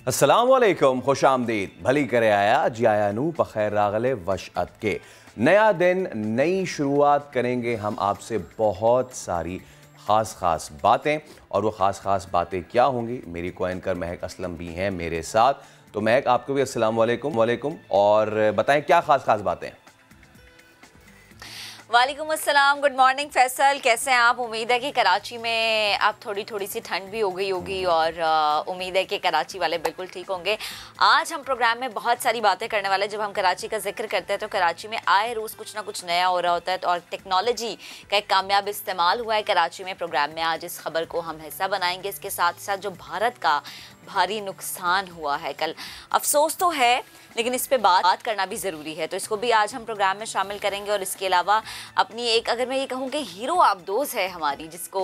अस्सलामुअलैकुम, खुश आमदीद। भली करे आया जी आया नू बखैर रागले वशअत के। नया दिन, नई शुरुआत करेंगे हम आपसे बहुत सारी ख़ास बातें। और वो ख़ास बातें क्या होंगी, मेरी को एंकर महक असलम भी हैं मेरे साथ। तो महक, आपको भी अस्सलामुअलैकुम और बताएं क्या ख़ास बातें हैं। वालेकुम अस्सलाम, गुड मॉर्निंग फैसल, कैसे हैं आप? उम्मीद है कि कराची में अब थोड़ी सी ठंड भी हो गई होगी और उम्मीद है कि कराची वाले बिल्कुल ठीक होंगे। आज हम प्रोग्राम में बहुत सारी बातें करने वाले हैं। जब हम कराची का जिक्र करते हैं तो कराची में आए रोज़ कुछ ना कुछ नया हो रहा होता है और टेक्नोलॉजी का एक कामयाब इस्तेमाल हुआ है कराची में। प्रोग्राम में आज इस खबर को हम हिस्सा बनाएंगे। इसके साथ साथ जो भारत का भारी नुकसान हुआ है कल, अफसोस तो है लेकिन इस पे बात करना भी ज़रूरी है, तो इसको भी आज हम प्रोग्राम में शामिल करेंगे। और इसके अलावा अपनी एक, अगर मैं ये कहूँ कि हीरो आबदोज़ है हमारी, जिसको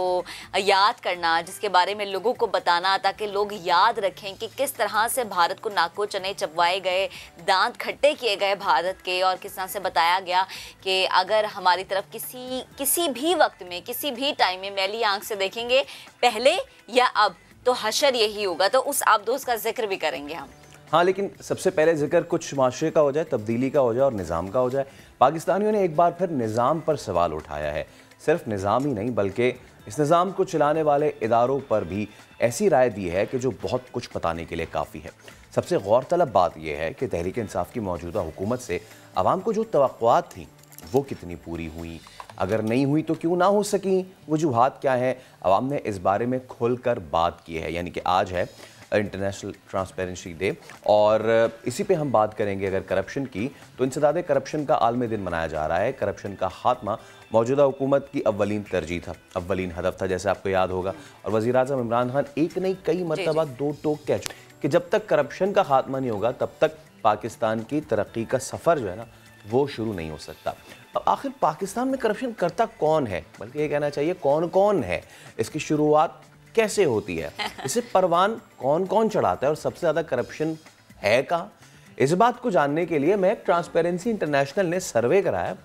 याद करना, जिसके बारे में लोगों को बताना ताकि लोग याद रखें कि किस तरह से भारत को नाको चने चबवाए गए, दांत खट्टे किए गए भारत के, और किस तरह से बताया गया कि अगर हमारी तरफ किसी भी वक्त में, किसी भी टाइम में मैली आंख से देखेंगे, पहले या अब, तो हशर यही होगा। तो उस आबदोज़ का जिक्र भी करेंगे हम। हाँ, लेकिन सबसे पहले जिक्र कुछ माशरे का हो जाए, तब्दीली का हो जाए और निज़ाम का हो जाए। पाकिस्तानियों ने एक बार फिर निज़ाम पर सवाल उठाया है। सिर्फ निज़ाम ही नहीं बल्कि इस निज़ाम को चलाने वाले इदारों पर भी ऐसी राय दी है कि जो बहुत कुछ बताने के लिए काफ़ी है। सबसे गौरतलब बात यह है कि तहरीक इंसाफ की मौजूदा हुकूमत से आवाम को जो तवक्कुआत थी वो कितनी पूरी हुई, अगर नहीं हुई तो क्यों ना हो सकी, वजूहात क्या है, आवाम ने इस बारे में खुलकर बात की है। यानी कि आज है इंटरनेशनल ट्रांसपेरेंसी डे और इसी पे हम बात करेंगे। अगर करप्शन की, तो इंसदाद करप्शन का आलमी दिन मनाया जा रहा है। करप्शन का खात्मा मौजूदा हुकूमत की अव्वलीन तरजीह था, अव्वलीन हदफ था, जैसे आपको याद होगा। और वज़ीर आज़म इमरान खान एक नहीं कई मरतबा दो टोक कह चुके कि जब तक करप्शन का खात्मा नहीं होगा तब तक पाकिस्तान की तरक्की का सफ़र जो है ना वो शुरू नहीं हो सकता। अब आखिर पाकिस्तान में करप्शन करता कौन है, बल्कि ये कहना चाहिए कौन कौन है, इसकी शुरुआत कैसे होती है, इसे परवान कौन कौन चढ़ाता है और सबसे ज़्यादा करप्शन है कहाँ। इस बात को जानने के लिए मैं ट्रांसपेरेंसी इंटरनेशनल ने सर्वे कराया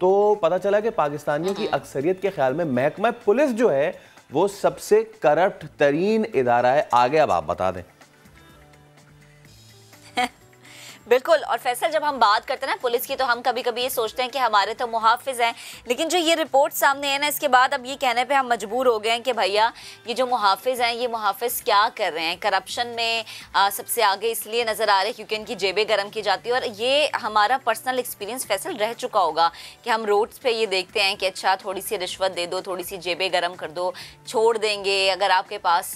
तो पता चला कि पाकिस्तानियों की अक्सरियत के ख्याल में महकमा पुलिस जो है वो सबसे करप्ट तरीन इदारा है। आगे अब आप बता दें। बिल्कुल। और फैसल, जब हम बात करते हैं ना पुलिस की, तो हम कभी कभी ये सोचते हैं कि हमारे तो मुहाफिज हैं, लेकिन जो ये रिपोर्ट सामने है ना, इसके बाद अब ये कहने पे हम मजबूर हो गए हैं कि भैया ये जो मुहाफिज हैं, ये मुहाफिज क्या कर रहे हैं। करप्शन में सबसे आगे इसलिए नज़र आ रहे हैं क्योंकि इनकी जेबें गर्म की जाती है। और ये हमारा पर्सनल एक्सपीरियंस फैसल रह चुका होगा कि हम रोड्स पर ये देखते हैं कि अच्छा थोड़ी सी रिश्वत दे दो, थोड़ी सी जेबें गर्म कर दो, छोड़ देंगे, अगर आपके पास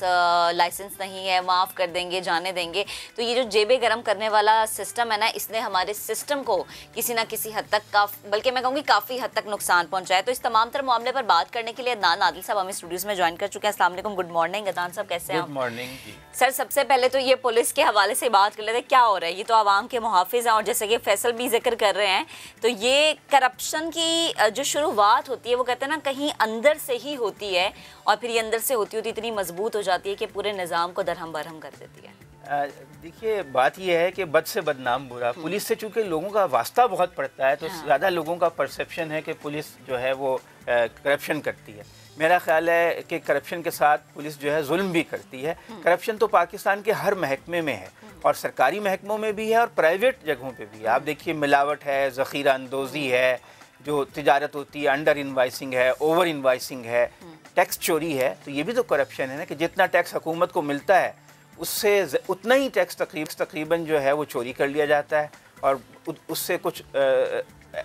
लाइसेंस नहीं है माफ़ कर देंगे, जाने देंगे। तो ये जो जेबें गर्म करने वाला सिस्टम है ना, इसने हमारे सिस्टम को किसी ना किसी हद तक बल्कि मैं कहूँगी काफ़ी हद तक नुकसान पहुंचाया। तो इस तमाम तर मामले पर बात करने के लिए अदनान आदिल साहब हमें स्टूडियोज में ज्वाइन कर चुके हैं। अस्सलाम वालेकुम, गुड मॉर्निंग अदनान साहब, कैसे हैं आप? गुड मॉर्निंग जी। सर, सबसे पहले तो ये पुलिस के हवाले से बात कर लेते हैं, क्या हो रहा है। ये तो आवाम के मुहाफिज हैं और जैसे कि फैसल भी जिक्र कर रहे हैं, तो ये करप्शन की जो शुरुआत होती है वो कहते हैं ना कहीं अंदर से ही होती है और फिर ये अंदर से होती इतनी मजबूत हो जाती है कि पूरे निज़ाम को दरहम बरहम कर देती है। देखिए, बात यह है कि बद से बदनाम बुरा। पुलिस से चूंकि लोगों का वास्ता बहुत पड़ता है तो ज़्यादा लोगों का परसेप्शन है कि पुलिस जो है वो करप्शन करती है। मेरा ख्याल है कि करप्शन के साथ पुलिस जो है जुल्म भी करती है। करप्शन तो पाकिस्तान के हर महकमे में है और सरकारी महकमों में भी है और प्राइवेट जगहों पे भी है। आप देखिए, मिलावट है, ज़ख़ीरा अंदोज़ी है, जो तिजारत होती है, अंडर इन्वाइसिंग है, ओवर इन्वाइसिंग है, टैक्स चोरी है। तो ये भी तो करप्शन है ना कि जितना टैक्स हुकूमत को मिलता है उससे उतना ही टैक्स तकरीबन जो है वो चोरी कर लिया जाता है और उससे कुछ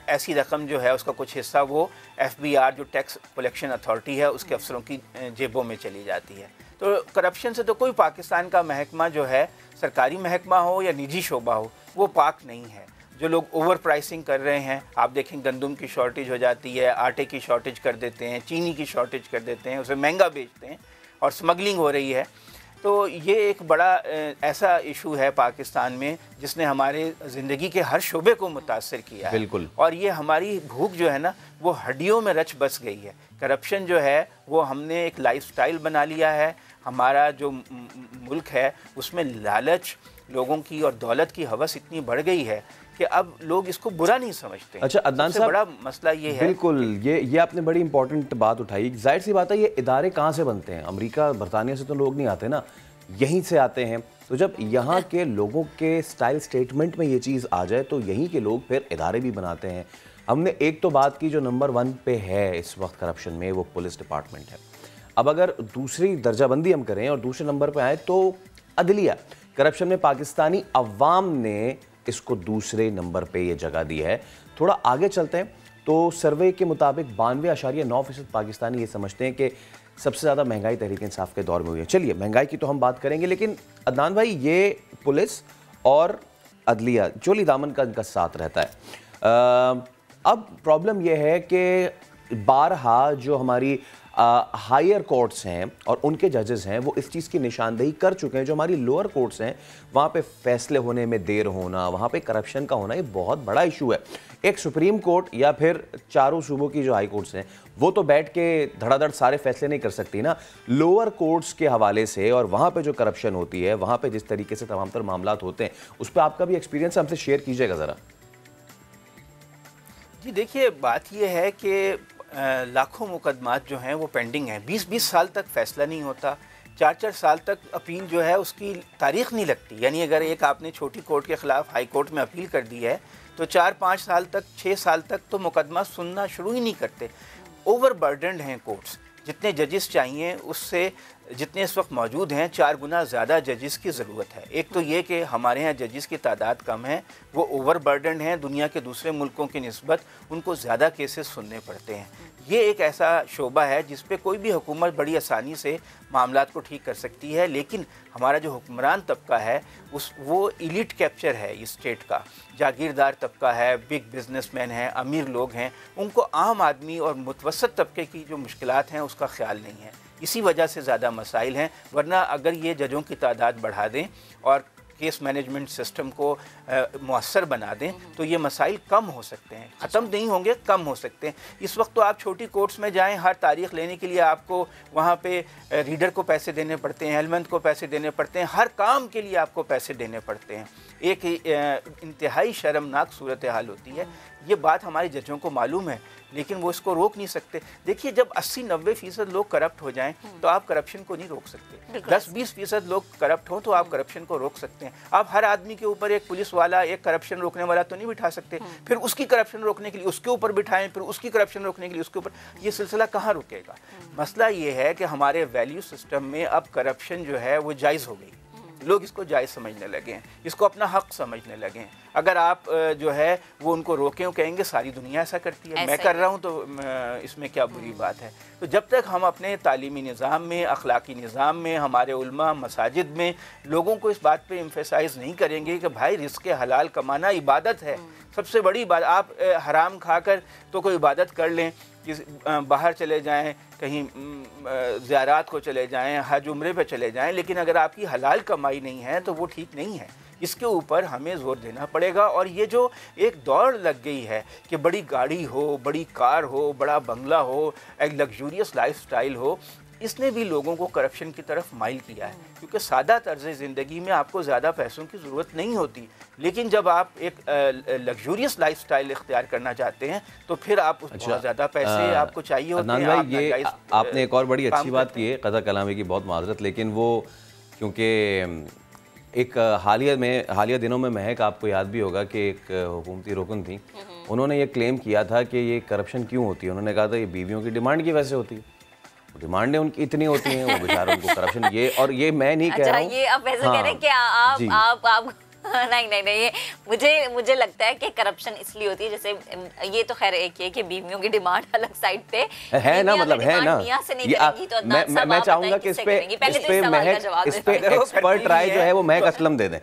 ऐसी रकम जो है उसका कुछ हिस्सा वो FBI जो टैक्स कलेक्शन अथॉरिटी है उसके अफसरों की जेबों में चली जाती है। तो करप्शन से तो कोई पाकिस्तान का महकमा जो है, सरकारी महकमा हो या निजी शोबा हो, वो पाक नहीं है। जो लोग ओवर प्राइसिंग कर रहे हैं, आप देखें गंदम की शॉर्टेज हो जाती है, आटे की शॉर्टेज कर देते हैं, चीनी की शॉर्टेज कर देते हैं, उसे महंगा बेचते हैं और स्मगलिंग हो रही है। तो ये एक बड़ा ऐसा इशू है पाकिस्तान में जिसने हमारे ज़िंदगी के हर शोबे को मुतासर किया है। बिल्कुल। और ये हमारी भूख जो है ना वो हड्डियों में रच बस गई है। करप्शन जो है वो हमने एक लाइफस्टाइल बना लिया है। हमारा जो मुल्क है उसमें लालच, लोगों की और दौलत की हवस इतनी बढ़ गई है कि अब लोग इसको बुरा नहीं समझते। अच्छा अदनान साहब, बड़ा मसला ये है। बिल्कुल, ये आपने बड़ी इंपॉर्टेंट बात उठाई। जाहिर सी बात है, ये इदारे कहाँ से बनते हैं? अमेरिका बरतानिया से तो लोग नहीं आते ना। यहीं से आते हैं। तो जब यहाँ के लोगों के स्टाइल स्टेटमेंट में ये चीज़ आ जाए तो यहीं के लोग फिर इदारे भी बनाते हैं। हमने एक तो बात की जो नंबर 1 पे है इस वक्त करप्शन में, वो पुलिस डिपार्टमेंट है। अब अगर दूसरी दर्जाबंदी हम करें और दूसरे नंबर पे आए तो अदलिया, करप्शन में पाकिस्तानी अवाम ने इसको दूसरे नंबर पे ये जगह दी है। थोड़ा आगे चलते हैं तो सर्वे के मुताबिक 92.9% पाकिस्तानी ये समझते हैं कि सबसे ज़्यादा महंगाई तहरीक इंसाफ के दौर में हुई है। चलिए महंगाई की तो हम बात करेंगे, लेकिन अदनान भाई ये पुलिस और अदलिया चोली दामन का इनका साथ रहता है। अब प्रॉब्लम यह है कि बारहा जो हमारी हायर कोर्ट्स हैं और उनके जजेस हैं वो इस चीज़ की निशानदेही कर चुके हैं। जो हमारी लोअर कोर्ट्स हैं वहाँ पे फैसले होने में देर होना, वहाँ पे करप्शन का होना, ये बहुत बड़ा इशू है। एक सुप्रीम कोर्ट या फिर चारों सूबों की जो हाई कोर्ट्स हैं वो तो बैठ के धड़ाधड़ सारे फैसले नहीं कर सकती ना। लोअर कोर्ट्स के हवाले से और वहाँ पे जो करप्शन होती है, वहाँ पे जिस तरीके से तमाम तर मामलात होते हैं, उस पर आपका भी एक्सपीरियंस हमसे शेयर कीजिएगा ज़रा। जी देखिए, बात यह है कि लाखों मुकदमात जो हैं वो पेंडिंग हैं। 20-20 साल तक फैसला नहीं होता, 4-4 साल तक अपील जो है उसकी तारीख नहीं लगती। यानी अगर एक आपने छोटी कोर्ट के ख़िलाफ़ हाई कोर्ट में अपील कर दी है तो 4-5 साल तक, 6 साल तक तो मुकदमा सुनना शुरू ही नहीं करते। ओवर बर्डनड हैं कोर्ट्स, जितने जजेस चाहिए उससे जितने इस वक्त मौजूद हैं 4 गुना ज़्यादा जजेस की ज़रूरत है। एक तो ये कि हमारे यहाँ जजेस की तादाद कम है, वो ओवर बर्डन हैं, दुनिया के दूसरे मुल्कों की निस्बत उनको ज़्यादा केसेस सुनने पड़ते हैं। ये एक ऐसा शोबा है जिस पे कोई भी हुकूमत बड़ी आसानी से मामलात को ठीक कर सकती है, लेकिन हमारा जो हुक्मरान तबका है वो इलीट कैप्चर है इस स्टेट का। जागीरदार तबका है, बिग बिजनेसमैन हैं, अमीर लोग हैं, उनको आम आदमी और मुतवसत तबके की जो मुश्किलात हैं उसका ख्याल नहीं है। इसी वजह से ज़्यादा मसाइल हैं। वरना अगर ये जजों की तादाद बढ़ा दें और केस मैनेजमेंट सिस्टम को मुअस्सर बना दें तो ये मसाइल कम हो सकते हैं, ख़त्म नहीं होंगे, कम हो सकते हैं। इस वक्त तो आप छोटी कोर्ट्स में जाएं, हर तारीख लेने के लिए आपको वहाँ पे रीडर को पैसे देने पड़ते हैं, हेलमेंट को पैसे देने पड़ते हैं, हर काम के लिए आपको पैसे देने पड़ते हैं। एक इंतहाई शर्मनाक सूरत हाल होती है। ये बात हमारे जजों को मालूम है, लेकिन वो इसको रोक नहीं सकते। देखिए, जब 80-90% लोग करप्ट हो जाएं तो आप करप्शन को नहीं रोक सकते। 10-20% लोग करप्ट हों तो आप करप्शन को रोक सकते हैं। आप हर आदमी के ऊपर एक पुलिस वाला, एक करप्शन रोकने वाला तो नहीं बिठा सकते। फिर उसकी करप्शन रोकने के लिए उसके ऊपर बिठाएं, फिर उसकी करप्शन रोकने के लिए उसके ऊपर, ये सिलसिला कहाँ रुकेगा? मसला ये है कि हमारे वैल्यू सिस्टम में अब करप्शन जो है वो जायज़ हो गई। लोग इसको जायज़ समझने लगे हैं, इसको अपना हक समझने लगे हैं। अगर आप जो है वो उनको रोकें, कहेंगे सारी दुनिया ऐसा करती है, मैं कर रहा हूँ तो इसमें क्या बुरी बात है। तो जब तक हम अपने तालीमी निज़ाम में, अखलाकी निज़ाम में, हमारे उलमा, मसाजिद में लोगों को इस बात पे एम्फेसाइज़ नहीं करेंगे कि भाई रिज़्क़ हलाल कमाना इबादत है, सबसे बड़ी बात। आप हराम खाकर तो कोई इबादत कर लें, बाहर चले जाएं, कहीं ज़ियारात को चले जाएं, हज उम्रे पे चले जाएं, लेकिन अगर आपकी हलाल कमाई नहीं है तो वो ठीक नहीं है। इसके ऊपर हमें ज़ोर देना पड़ेगा। और ये जो एक दौड़ लग गई है कि बड़ी गाड़ी हो, बड़ी कार हो, बड़ा बंगला हो, एक लग्जूरियस लाइफस्टाइल हो, इसने भी लोगों को करप्शन की तरफ माइल किया है। क्योंकि सादा तर्ज़ ज़िंदगी में आपको ज़्यादा पैसों की ज़रूरत नहीं होती, लेकिन जब आप एक लग्जूरियस लाइफस्टाइल इख्तियार करना चाहते हैं तो फिर आप बहुत ज़्यादा पैसे आपको चाहिए होते हैं। ये आपने एक और बड़ी अच्छी बात की है, क़ज़ा कलामी की बहुत माज़रत, लेकिन वो क्योंकि एक हालिया दिनों में महक, आपको याद भी होगा कि एक हुकूमती रुकन थी, उन्होंने ये क्लेम किया था कि ये करप्शन क्यों होती है। उन्होंने कहा था ये बीवियों की डिमांड की वजह से होती है। डिमांडें उनकी इतनी होती हैं, वो बेचारे उनको करप्शन, ये और ये मैं नहीं कह रहा हूँ। ये आप ऐसा कह रहे हैं कि आप नहीं, ये मुझे लगता है कि करप्शन इसलिए होती है, जैसे ये तो खैर एक है कि बीवियों की डिमांड अलग साइड पे है ना, मतलब है ना। तो मैं चाहूंगा कि इस पे एक्सपर्ट राय जो है वो महक असलम दे दें।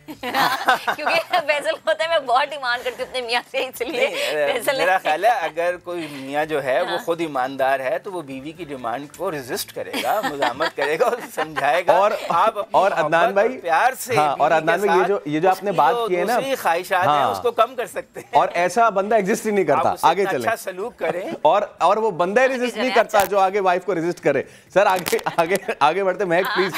क्योंकि फैसल होता है मैं बहुत डिमांड करती हूँ अपने मियाँ से, इसलिए मेरा ख्याल है अगर कोई मियाँ जो है वो खुद ईमानदार है तो वो बीवी की डिमांड को रेजिस्ट करेगा, मुज़ामत करेगा और समझाएगा। और अदनान भाई प्यार से, और अदनान भाई ये जो आपने बात की है ना, ख्वाहिशात हैं उसको कम कर सकते हैं। और ऐसा बंदा एग्जिस्ट ही नहीं करता, आगे चले, अच्छा सलूक करें। और वो बंदा रेजिस्ट नहीं करता जो आगे वाइफ को रेजिस्ट करे। सर आगे बढ़ते, महक प्लीज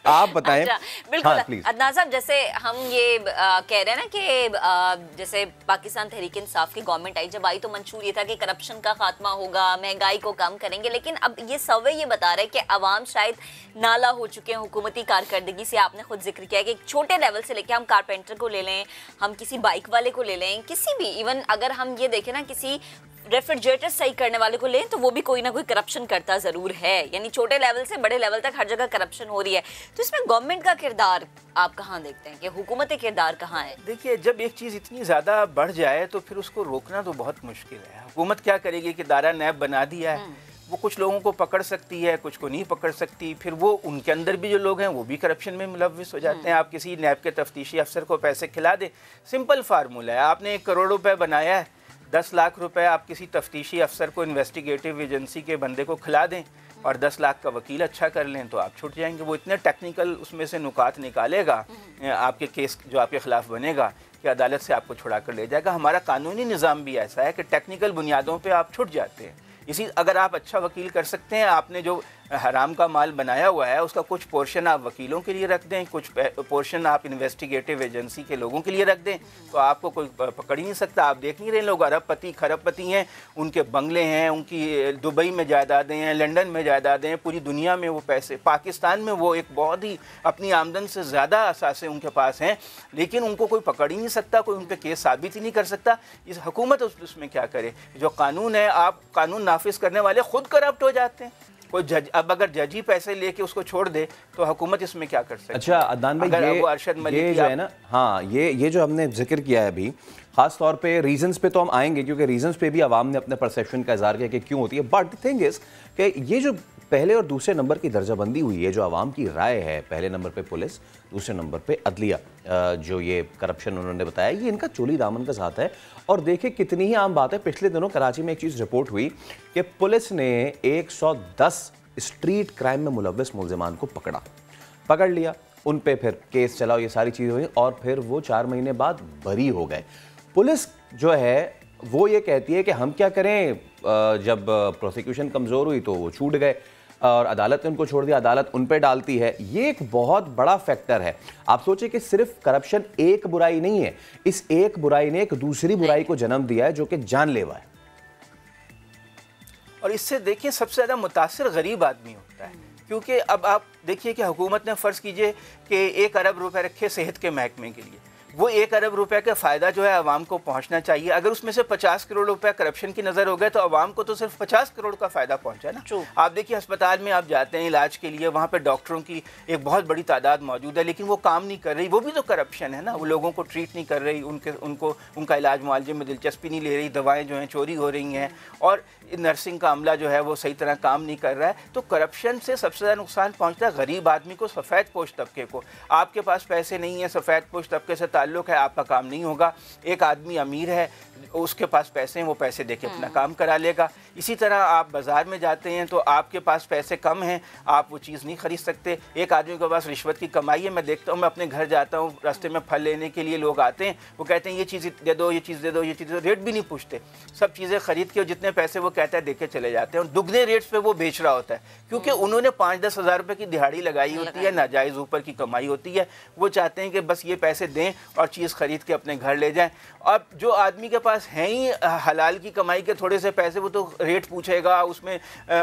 आप बताएं। बिल्कुल। अदनान साहब, जैसे हम ये कह रहे हैं ना कि जैसे पाकिस्तान तहरीक इंसाफ की गवर्नमेंट आई, जब आई तो मंशूर ये था कि करप्शन का खात्मा होगा, महंगाई को कम करेंगे, लेकिन अब ये सर्वे ये बता रहा है कि अवाम शायद नाला हो चुके हैं हुकूमती कारकर्दगी से। आपने खुद जिक्र किया कि एक छोटे लेवल से लेके हम कारपेंटर को ले लें, हम किसी बाइक वाले को ले लें, किसी भी, इवन अगर हम ये देखें ना किसी रेफ्रिजरेटर सही करने वाले को लें तो वो भी कोई ना कोई करप्शन करता जरूर है। यानी छोटे लेवल से बड़े लेवल तक हर जगह करप्शन हो रही है। तो इसमें गवर्नमेंट का किरदार आप कहाँ देखते हैं कि हुकूमती किरदार कहाँ है? देखिए, जब एक चीज़ इतनी ज़्यादा बढ़ जाए तो फिर उसको रोकना तो बहुत मुश्किल है। हुकूमत क्या करेगी कि दायरा नैब बना दिया है, वो कुछ लोगों को पकड़ सकती है, कुछ को नहीं पकड़ सकती, फिर वो उनके अंदर भी जो लोग हैं वो भी करप्शन में मुलव्विस हो जाते हैं। आप किसी नैब के तफ्तीशी अफसर को पैसे खिला दें, सिंपल फार्मूला है, आपने 1 करोड़ रुपए बनाया है, 10 लाख रुपए आप किसी तफ्तीशी अफसर को, इन्वेस्टिगेटिव एजेंसी के बंदे को खिला दें और 10 लाख का वकील अच्छा कर लें तो आप छूट जाएंगे। वो इतने टेक्निकल उसमें से नुकात निकालेगा आपके केस जो आपके खिलाफ बनेगा कि अदालत से आपको छुड़ा कर ले जाएगा। हमारा कानूनी निज़ाम भी ऐसा है कि टेक्निकल बुनियादों पे आप छुट जाते हैं। इसी अगर आप अच्छा वकील कर सकते हैं, आपने जो हराम का माल बनाया हुआ है उसका कुछ पोर्शन आप वकीलों के लिए रख दें, कुछ पोर्शन आप इन्वेस्टिगेटिव एजेंसी के लोगों के लिए रख दें, तो आपको कोई पकड़ ही नहीं सकता। आप देख नहीं रहे, लोग अरबपति खरबपति हैं, उनके बंगले हैं, उनकी दुबई में जायदादें हैं, लंदन में जायदादें हैं, पूरी दुनिया में वो पैसे, पाकिस्तान में वो एक बहुत ही अपनी आमदन से ज़्यादा असासे उनके पास हैं, लेकिन उनको कोई पकड़ ही नहीं सकता, कोई उन पर केस साबित ही नहीं कर सकता। इस हुकूमत उसमें क्या करे? जो कानून है, आप कानून नाफिज करने वाले खुद करप्ट हो जाते हैं। कोई जज, अब अगर जज ही पैसे लेके उसको छोड़ दे तो हुकूमत इसमें क्या कर सकती है? अच्छा अदनान भाई, ये जो है ना, हाँ, ये जो हमने जिक्र किया है अभी, खास तौर पे रीजंस पे तो हम आएंगे क्योंकि रीजंस पे भी आवाम ने अपने परसेप्शन का इज़हार किया कि क्यों होती है। बट द थिंग इज कि ये जो पहले और दूसरे नंबर की दर्जाबंदी हुई है, जो आवाम की राय है, पहले नंबर पे पुलिस, दूसरे नंबर पे अदलिया, जो ये करप्शन उन्होंने बताया, ये इनका चोली दामन का साथ है। और देखिए कितनी ही आम बात है, पिछले दिनों कराची में एक चीज़ रिपोर्ट हुई कि पुलिस ने 110 स्ट्रीट क्राइम में मुलव्विस मुल्ज़िमान को पकड़ लिया, उन पे फिर केस चलाओ, ये सारी चीज़ें हुई और फिर वो 4 महीने बाद बरी हो गए। पुलिस जो है वो ये कहती है कि हम क्या करें, जब प्रोसिक्यूशन कमज़ोर हुई तो वो छूट गए और अदालत ने उनको छोड़ दिया, अदालत उन पे डालती है। ये एक बहुत बड़ा फैक्टर है। आप सोचिए कि सिर्फ करप्शन एक बुराई नहीं है, इस एक बुराई ने एक दूसरी बुराई को जन्म दिया है जो कि जानलेवा है। और इससे देखिए सबसे ज़्यादा मुतासिर गरीब आदमी होता है, क्योंकि अब आप देखिए कि हुकूमत ने फ़र्ज़ कीजिए कि 1 अरब रुपए रखे सेहत के महकमे के लिए, वो 1 अरब रुपए का फ़ायदा जो है आवाम को पहुंचना चाहिए। अगर उसमें से 50 करोड़ रुपए करप्शन की नज़र हो गए तो आवाम को तो सिर्फ 50 करोड़ का फ़ायदा पहुंचा ना। आप देखिए अस्पताल में आप जाते हैं इलाज के लिए, वहाँ पे डॉक्टरों की एक बहुत बड़ी तादाद मौजूद है, लेकिन वो काम नहीं कर रही, वो भी तो करप्शन है ना। वो लोगों को ट्रीट नहीं कर रही, उनका इलाज मुआवजे में दिलचस्पी नहीं ले रही, दवाएँ जो हैं चोरी हो रही हैं, और नर्सिंग का अमला जो है वो सही तरह काम नहीं कर रहा है। तो करप्शन से सबसे ज़्यादा नुकसान पहुँचता है गरीब आदमी को, सफ़ेद पोश तबके को। आपके पास पैसे नहीं है, सफ़ेद पोश तबके से ताल्लुक़ है, आपका काम नहीं होगा। एक आदमी अमीर है, उसके पास पैसे हैं, वो पैसे देके अपना काम करा लेगा। इसी तरह आप बाज़ार में जाते हैं तो आपके पास पैसे कम हैं, आप वो चीज़ नहीं खरीद सकते। एक आदमी के पास रिश्वत की कमाई है, मैं देखता हूँ, मैं अपने घर जाता हूँ, रास्ते में फल लेने के लिए लोग आते हैं, वो कहते हैं ये चीज़ दे दो, ये चीज़ दे दो, ये चीज़ दे दो, रेट भी नहीं पूछते, सब चीज़ें खरीद के जितने पैसे वो कहता है देके चले जाते हैं, और दुगने रेट्स पे वो बेच रहा होता है, क्योंकि उन्होंने 5-10 हज़ार रुपये की दिहाड़ी लगाई होती है, नाजायज़ ऊपर की कमाई होती है। वो चाहते हैं कि बस ये पैसे दें और चीज़ खरीद के अपने घर ले जाएं। अब जो आदमी के पास हैं ही हलाल की कमाई के थोड़े से पैसे, वो तो रेट पूछेगा, उसमें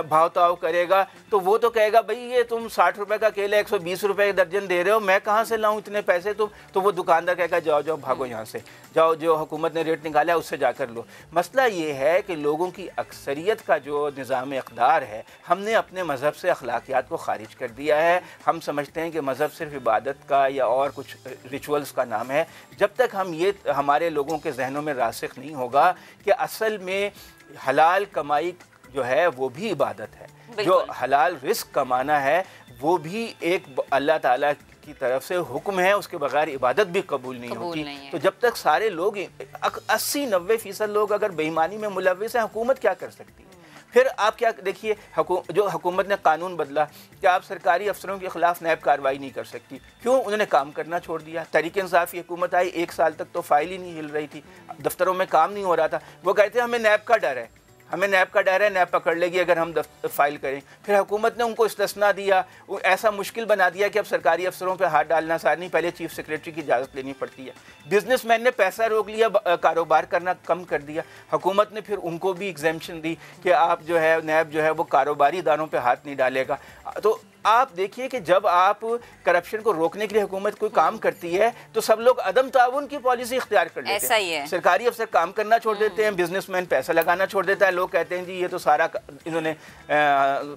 भाव ताव करेगा, तो वो तो कहेगा भाई ये तुम 60 रुपये का केला 120 रुपये दर्जन दे रहे हो, मैं कहाँ से लाऊं इतने पैसे? तो वो दुकानदार कहेगा जाओ जाओ भागो यहाँ से, जाओ जो हुकूमत ने रेट निकाला है उससे जाकर लो। मसला ये है कि लोगों की अक्सरियत का जो निज़ाम इक़्तिदार है, हमने अपने मज़हब से अखलाकियात को खारिज कर दिया है। हम समझते हैं कि मज़हब सिर्फ इबादत का या और कुछ रिचुअल्स का नाम है। जब तक हम ये हमारे लोगों के जहनों में रासिख नहीं होगा कि असल में हलाल कमाई जो है वो भी इबादत है, जो हलाल रिस्क कमाना है वो भी एक अल्लाह ताला की तरफ से हुक्म है, उसके बगैर इबादत भी कबूल नहीं होती। तो जब तक सारे लोग 80-90% लोग अगर बेईमानी में मुलव्विस हैं, हुकूमत क्या कर सकती है? फिर आप क्या देखिए, जो हुकूमत ने कानून बदला कि आप सरकारी अफसरों के खिलाफ नैब कार्रवाई नहीं कर सकती, क्यों? उन्होंने काम करना छोड़ दिया। तहरीक इंसाफ की हुकूमत आई, 1 साल तक तो फाइल ही नहीं हिल रही थी, दफ्तरों में काम नहीं हो रहा था, वो कहते हैं हमें नैब का डर है। हमें नैब का डर है, नैब पकड़ लेगी अगर हम फाइल करें। फिर हुकूमत ने उनको इस्तिस्ना दिया, ऐसा मुश्किल बना दिया कि अब सरकारी अफसरों पे हाथ डालना आसान नहीं, पहले चीफ सेक्रेटरी की इजाज़त लेनी पड़ती है। बिजनेसमैन ने पैसा रोक लिया, कारोबार करना कम कर दिया। हुकूमत ने फिर उनको भी एग्जेम्पशन दी कि आप जो है नैब जो है वो कारोबारी इदारों पे हाथ नहीं डालेगा। तो आप देखिए कि जब आप करप्शन को रोकने के लिए हुकूमत कोई काम करती है तो सब लोग अदम ताउन की पॉलिसी इख्तियार कर लेते हैं। ऐसा ही है। सरकारी अफसर काम करना छोड़ देते हैं, बिजनेसमैन पैसा लगाना छोड़ देता है, लोग कहते हैं जी ये तो सारा इन्होंने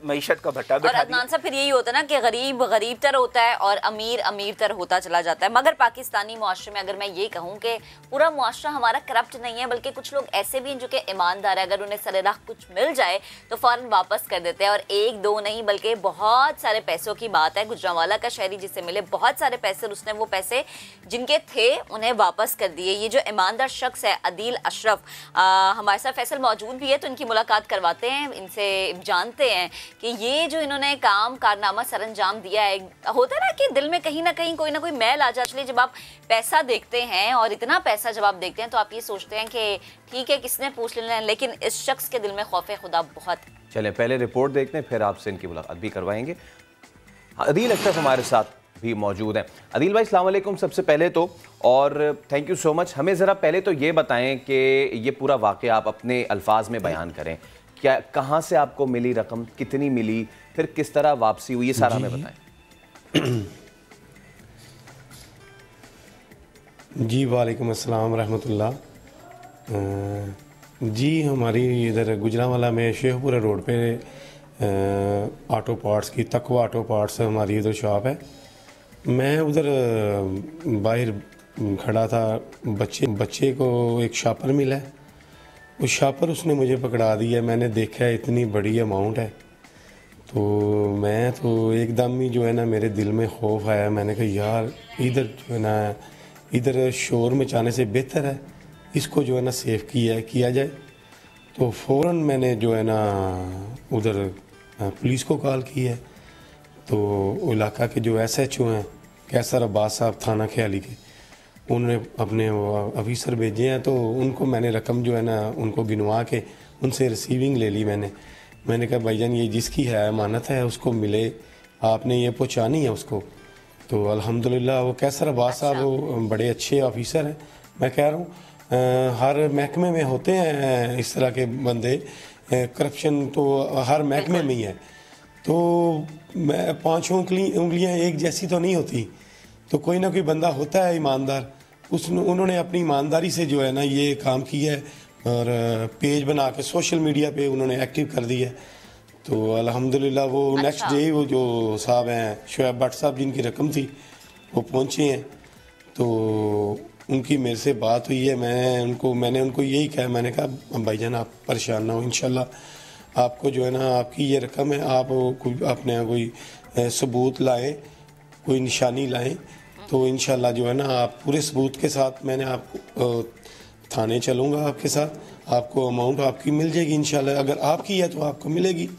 मईशत का भट्टा और बिठा दिया। अदनान साहब फिर यही होता है ना कि गरीब गरीब तर होता है और अमीर अमीर तर होता चला जाता है। मगर पाकिस्तानी मुआशरे में अगर मैं ये कहूँ कि पूरा मुआशरा हमारा करप्ट नहीं है, बल्कि कुछ लोग ऐसे भी हैं जो कि ईमानदार है, अगर उन्हें सरेराह कुछ मिल जाए तो फौरन वापस कर देते हैं। और एक दो नहीं बल्कि बहुत सारे पैसों की बात है। गुजरांवाला का शहरी जिसे मिले बहुत सारे पैसे, और उसने वो पैसे जिनके थे उन्हें वापस कर दिए। ये जो ईमानदार शख्स है अदील अशरफ, हमारे साथ फैसल मौजूद भी है तो इनकी मुलाकात करवाते हैं, इनसे जानते हैं कि ये जो इन्होंने काम कारनामा सरअंजाम दिया है। होता है ना कि दिल में कहीं ना कहीं कोई ना कोई मैल आ जाती है जब आप पैसा देखते हैं, और इतना पैसा जब आप देखते हैं तो आप ये सोचते हैं कि ठीक है किसने पूछ लेना है, लेकिन इस शख्स के दिल में खौफ खुदा बहुत है। चलें पहले रिपोर्ट देखते हैं, फिर आपसे इनकी मुलाकात भी करवाएंगे। अदील अशरफ हमारे साथ भी मौजूद हैं। अदील भाई अस्सलाम वालेकुम सबसे पहले तो, और थैंक यू सो मच। हमें ज़रा पहले तो ये बताएं कि ये पूरा वाक़या आप अपने अल्फाज में बयान करें। क्या कहाँ से आपको मिली रकम, कितनी मिली, फिर किस तरह वापसी हुई, ये सारा हमें बताएं। जी वालेकुम अस्सलाम रहमतुल्लाह। जी हमारी इधर गुजरांवाला में शेखपुरा रोड पे ऑटो पार्ट्स की तकवा ऑटो पार्ट्स हमारी उधर शॉप है। मैं उधर बाहर खड़ा था, बच्चे को एक शॉपर मिला है। उस शॉपर उसने मुझे पकड़ा दिया। मैंने देखा इतनी बड़ी अमाउंट है तो मैं तो एकदम ही जो है ना मेरे दिल में खौफ आया। मैंने कहा यार इधर जो है ना इधर शोर मचाने से बेहतर है इसको जो है ना सेफ किया जाए। तो फ़ौरन मैंने जो है ना उधर पुलिस को कॉल की है। तो इलाका के जो SHO हैं कैसर अब्बास साहब थाना ख्याली के, उन्होंने अपने ऑफिसर भेजे हैं। तो उनको मैंने रकम जो है ना उनको गिनवा के उनसे रिसीविंग ले ली। मैंने कहा भाईजान ये जिसकी है अमानत है उसको मिले, आपने ये पहुँचानी है उसको। तो अल्हम्दुलिल्लाह वो कैसर अब्बास साहब वो बड़े अच्छे ऑफिसर हैं। मैं कह रहा हूँ हर महकमे में होते हैं इस तरह के बंदे, करप्शन तो हर महकमे में ही है। तो मैं 5 उंगलियां एक जैसी तो नहीं होती, तो कोई ना कोई बंदा होता है ईमानदार। उन्होंने अपनी ईमानदारी से जो है ना ये काम किया है और पेज बना के सोशल मीडिया पे उन्होंने एक्टिव कर दिया है। तो अल्हम्दुलिल्लाह वो नेक्स्ट डे वो जो साहब हैं शोएब भट्ट साहब जिनकी रकम थी वो पहुँचे हैं। तो उनकी मेरे से बात हुई है। मैंने उनको यही कहा, मैंने कहा भाईजान आप परेशान ना हो, इंशाल्लाह आपको जो है ना आपकी ये रकम है, आप अपने यहाँ कोई सबूत लाएं, कोई निशानी लाएं, तो इंशाल्लाह जो है ना आप पूरे सबूत के साथ मैंने आपको थाने चलूँगा आपके साथ, आपको अमाउंट आपकी मिल जाएगी इंशाल्लाह। अगर आपकी है तो आपको मिलेगी,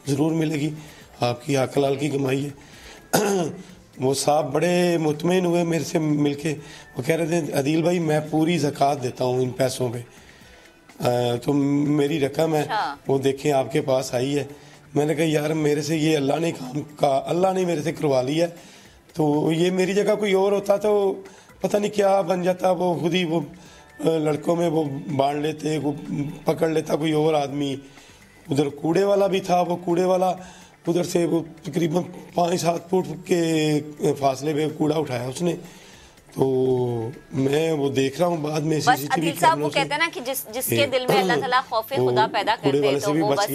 ज़रूर मिलेगी, आपकी हक हलाल की कमाई है। वो साहब बड़े मुतमईन हुए मेरे से मिलके, वो कह रहे थे अदील भाई मैं पूरी ज़कात देता हूँ इन पैसों पे, तो मेरी रकम है वो देखें आपके पास आई है। मैंने कहा यार मेरे से ये अल्लाह ने मेरे से करवा लिया है, तो ये मेरी जगह कोई और होता तो पता नहीं क्या बन जाता। वो खुद ही वो लड़कों में वो बांट लेते, वो पकड़ लेता कोई और आदमी। उधर कूड़े वाला भी था, वो कूड़े वाला उधर से वो तकरीबन 5-7 फुट के फासले पे कूड़ा उठाया उसने। तो मैं वो देख रहा हूँ बाद में बस अदील साहब वो कहते हैं ना कि जिसके दिल में अल्लाह ताला खौफ खुदा पैदा कर दे तो वो बस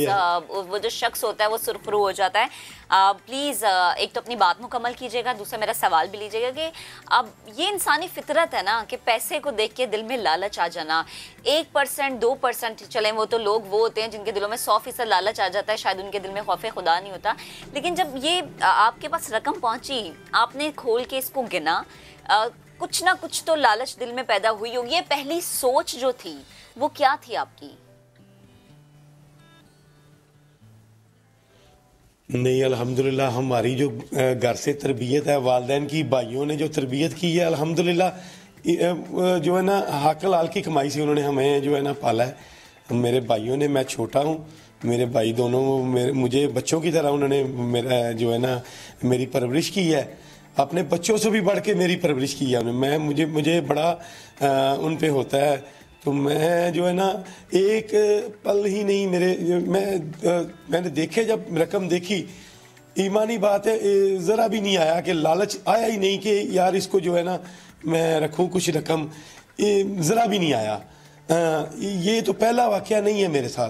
वो जो शख्स होता है वो सुरखरू हो जाता है। प्लीज़ एक तो अपनी बात मुकम्मल कीजिएगा, दूसरा मेरा सवाल भी लीजिएगा कि अब ये इंसानी फितरत है ना कि पैसे को देख के दिल में लालच आ जाना। 1% 2% चले वो तो लोग वो होते हैं जिनके दिलों में 100% लालच आ जाता है, शायद उनके दिल में खौफ खुदा नहीं होता। लेकिन जब ये आपके पास रकम पहुंची, आपने खोल के इसको गिना, कुछ ना कुछ तो लालच दिल में पैदा हुई होगी। ये पहली सोच जो थी वो क्या थी आपकी? नहीं अल्हम्दुलिल्लाह हमारी जो घर से तरबियत है, वालिदैन की भाइयों ने जो तरबियत की है अल्हम्दुलिल्लाह जो है ना हक हलाल की कमाई से उन्होंने हमें जो है ना पाला है। मेरे भाइयों ने, मैं छोटा हूँ, मेरे भाई दोनों मुझे बच्चों की तरह उन्होंने मेरा जो है ना मेरी परवरिश की है, अपने बच्चों से भी बढ़ के मेरी परवरिश की है उन्होंने। मुझे बड़ा उन पे होता है। तो मैं जो है ना एक पल ही नहीं मैंने देखे, जब रकम देखी, ईमानी बात है ज़रा भी नहीं आया कि लालच आया ही नहीं कि यार इसको जो है ना मैं रखूँ कुछ रकम, ज़रा भी नहीं आया। ये तो पहला वाक़या नहीं है मेरे साथ,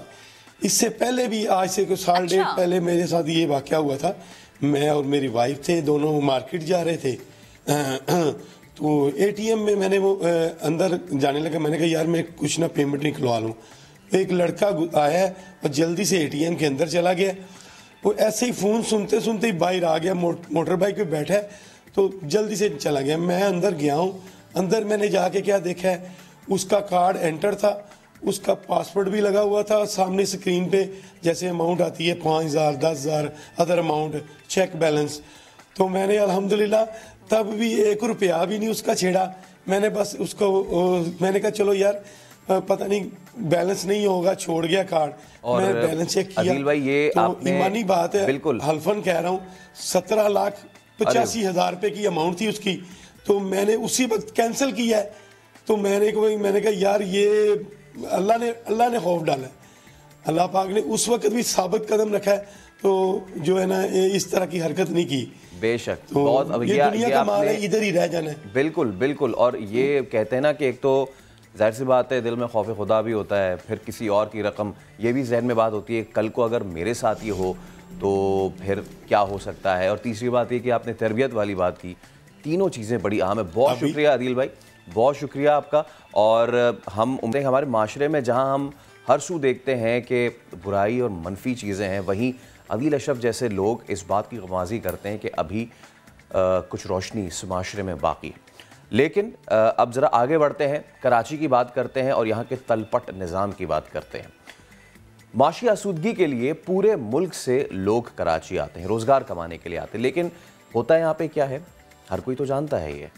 इससे पहले भी आज से कुछ साल डेढ़ पहले मेरे साथ ये वाक़या हुआ था। मैं और मेरी वाइफ थे, दोनों मार्केट जा रहे थे, तो एटीएम में मैंने वो अंदर जाने लगा, मैंने कहा यार मैं कुछ ना पेमेंट निकलवा लूँ। एक लड़का आया और जल्दी से एटीएम के अंदर चला गया। वो ऐसे ही फ़ोन सुनते सुनते ही बाहर आ गया, मोटर बाइक पे बैठा है, तो जल्दी से चला गया। मैं अंदर गया हूँ, अंदर मैंने जाके क्या देखा है, उसका कार्ड एंटर था, उसका पासवर्ड भी लगा हुआ था, सामने स्क्रीन पे जैसे अमाउंट आती है 5,000, 10,000, अदर अमाउंट, चेक बैलेंस। तो मैंने अल्हम्दुलिल्लाह तब भी 1 रुपया भी नहीं उसका छेड़ा। मैंने बस उसको मैंने कहा चलो यार पता नहीं बैलेंस नहीं होगा, छोड़ गया कार्ड। और मैंने बैलेंस चेक किया, अदील भाई ये तो आपने ईमानी बात है, बिल्कुल हल्फन कह रहा हूँ, 17,85,000 रुपए की अमाउंट थी उसकी, तो मैंने उसी वक्त कैंसिल किया है। तो मैंने कहा यार ये अल्लाह ने खौफ डाला है, अल्लाह पाक ने उस वक्त भी साबित कदम रखा है, तो जो है ना इस तरह की हरकत नहीं की। बेशक तो बहुत अब ये दुनिया का माल है, इधर ही रह जाना है। बिल्कुल बिल्कुल। और ये कहते हैं ना कि एक तो जाहिर सी बात है दिल में खौफ खुदा भी होता है, फिर किसी और की रकम, ये भी जहन में बात होती है कल को अगर मेरे साथ ये हो तो फिर क्या हो सकता है। और तीसरी बात ये कि आपने तरबियत वाली बात की, तीनों चीज़ें बड़ी अहम है। बहुत शुक्रिया अदील भाई, बहुत शुक्रिया आपका। और हम उम्मीद है हमारे माशरे में जहाँ हम हर सू देखते हैं कि बुराई और मनफी चीज़ें हैं, वहीं अदील अशरफ जैसे लोग इस बात की गवाजी करते हैं कि अभी कुछ रोशनी इस माशरे में बाकी है। लेकिन अब ज़रा आगे बढ़ते हैं, कराची की बात करते हैं और यहाँ के तलपट निज़ाम की बात करते हैं। माशी आसूदगी के लिए पूरे मुल्क से लोग कराची आते हैं, रोज़गार कमाने के लिए आते हैं, लेकिन होता है यहाँ पे क्या है, हर कोई तो जानता है ये,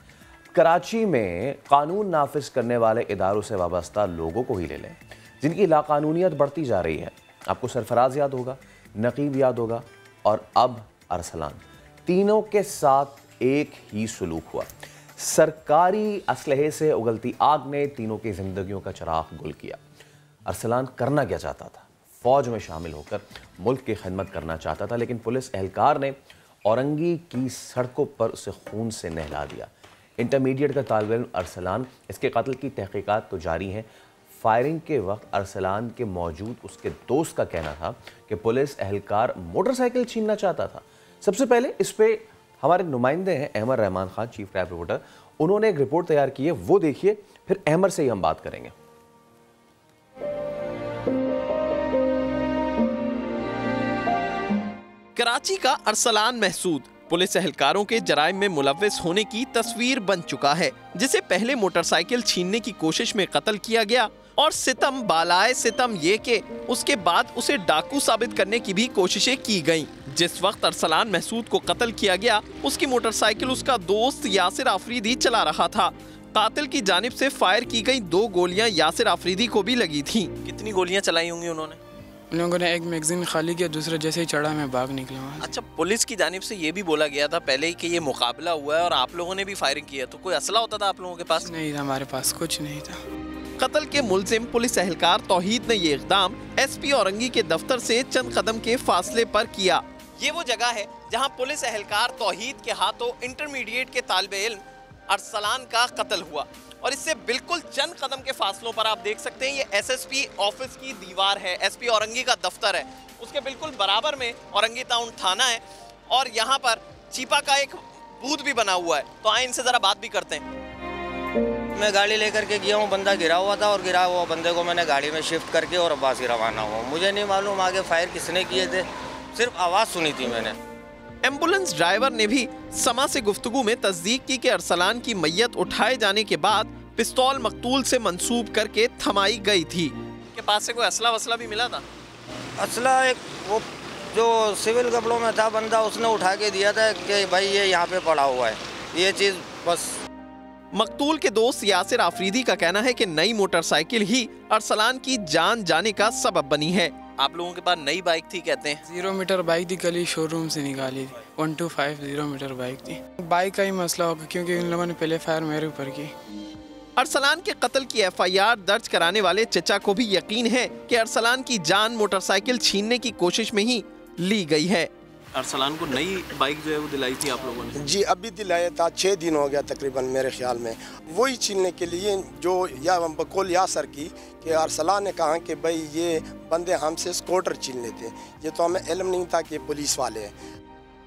कराची में कानून नाफिज करने वाले इदारों से वाबस्ता लोगों को ही ले लें जिनकी लाकानूनियत बढ़ती जा रही है। आपको सरफराज याद होगा, नकीब याद होगा और अब अरसलान, तीनों के साथ एक ही सलूक हुआ। सरकारी असलहे से उगलती आग ने तीनों की जिंदगियों का चिराग गुल किया। अरसलान करना क्या चाहता था? फौज में शामिल होकर मुल्क की खिदमत करना चाहता था, लेकिन पुलिस एहलकार ने औरंगी की सड़कों पर उसे खून से नहला दिया। इंटरमीडिएट का तालिब इल्म अरसलान, इसके कत्ल की तहकीकात तो जारी हैं। फायरिंग के वक्त अरसलान के मौजूद उसके दोस्त का कहना था कि पुलिस एहलकार मोटरसाइकिल छीनना चाहता था। सबसे पहले इस पे हमारे नुमाइंदे हैं Ahmed Rahman Khan, chief crime reporter, उन्होंने एक रिपोर्ट तैयार की है, वो देखिए, फिर अहमद से ही हम बात करेंगे। कराची का अरसलान महसूद पुलिस एहलकारों के जराइम में मुलव्विस होने की तस्वीर बन चुका है, जिसे पहले मोटरसाइकिल छीनने की कोशिश में कत्ल किया गया और सितम बालाए सितम ये कि उसके बाद उसे डाकू साबित करने की भी कोशिशें की गईं। जिस वक्त अरसलान महसूद को कत्ल किया गया, उसकी मोटरसाइकिल उसका दोस्त यासिर आफरीदी चला रहा था। कातिल की जानिब से फायर की गई 2 गोलियां यासिर आफरीदी को भी लगी थीं। कितनी गोलियां चलाई होंगी उन्होंने? उन लोगों ने एक मैगजीन खाली किया, दूसरा जैसे ही चढ़ा मैं भाग निकला वहाँ से। अच्छा, पुलिस की जानिब से ये भी बोला गया था पहले ही कि ये मुकाबला हुआ है और आप लोगों ने भी फायरिंग की है, तो कोई असला होता था आप लोगों के पास? नहीं था, हमारे पास कुछ नहीं था। कत्ल के मुलजिम पुलिस एहलकार तौहीद ने ये इक़दाम एसपी औरंगी के दफ्तर से चंद कदम के फासले पर किया। ये वो जगह है जहाँ पुलिस एहलकार तौहीद के हाथों इंटरमीडिएट के तालिब इल्म अरसलान का कत्ल हुआ और इससे बिल्कुल चंद कदम के फासलों पर आप देख सकते हैं ये एसएसपी ऑफिस की दीवार है, एसपी औरंगी का दफ्तर है, उसके बिल्कुल बराबर में औरंगी टाउन थाना है और यहाँ पर चीपा का एक बूथ भी बना हुआ है। तो आए इनसे ज़रा बात भी करते हैं। मैं गाड़ी लेकर के गया हूँ, बंदा गिरा हुआ था और गिरा हुआ बंदे को मैंने गाड़ी में शिफ्ट करके और अब्बास ही रवाना हुआ। मुझे नहीं मालूम आगे फायर किसने किए थे, सिर्फ आवाज़ सुनी थी मैंने। एम्बुलेंस ड्राइवर ने भी समा से गुफ्तगू में तस्दीक की कि अरसलान की मैयत उठाए जाने के बाद पिस्तौल मकतूल से मंसूब करके थमाई गई थी। के पास से कोई असला वसला भी मिला था? असला एक वो जो सिविल कपड़ों में था बंदा, उसने उठा के दिया था कि भाई ये यहाँ पे पड़ा हुआ है, ये चीज़ बस। मकतूल के दोस्त यासिर आफरीदी का कहना है कि नई मोटरसाइकिल ही अरसलान की जान जाने का सबब बनी है। आप लोगों के पास नई बाइक थी कहते हैं? 0 मीटर बाइक थी, कल ही शोरूम से निकाली थी। 1250 मीटर बाइक थी। बाइक का ही मसला होगा क्योंकि इन लोगों ने पहले फायर मेरे ऊपर की। अरसलान के कत्ल की FIR दर्ज कराने वाले चचा को भी यकीन है कि अरसलान की जान मोटरसाइकिल छीनने की कोशिश में ही ली गई है। अरसलान को नई बाइक जो है वो दिलाई थी आप लोगों ने? जी अभी दिलाया था, 6 दिन हो गया तकरीबन मेरे ख्याल में। वही छीनने के लिए जो या बकौल यासर की कि अरसलान ने कहा कि भाई ये बंदे हमसे स्कूटर छीन लेते हैं, ये तो हमें इल्म नहीं था कि पुलिस वाले हैं।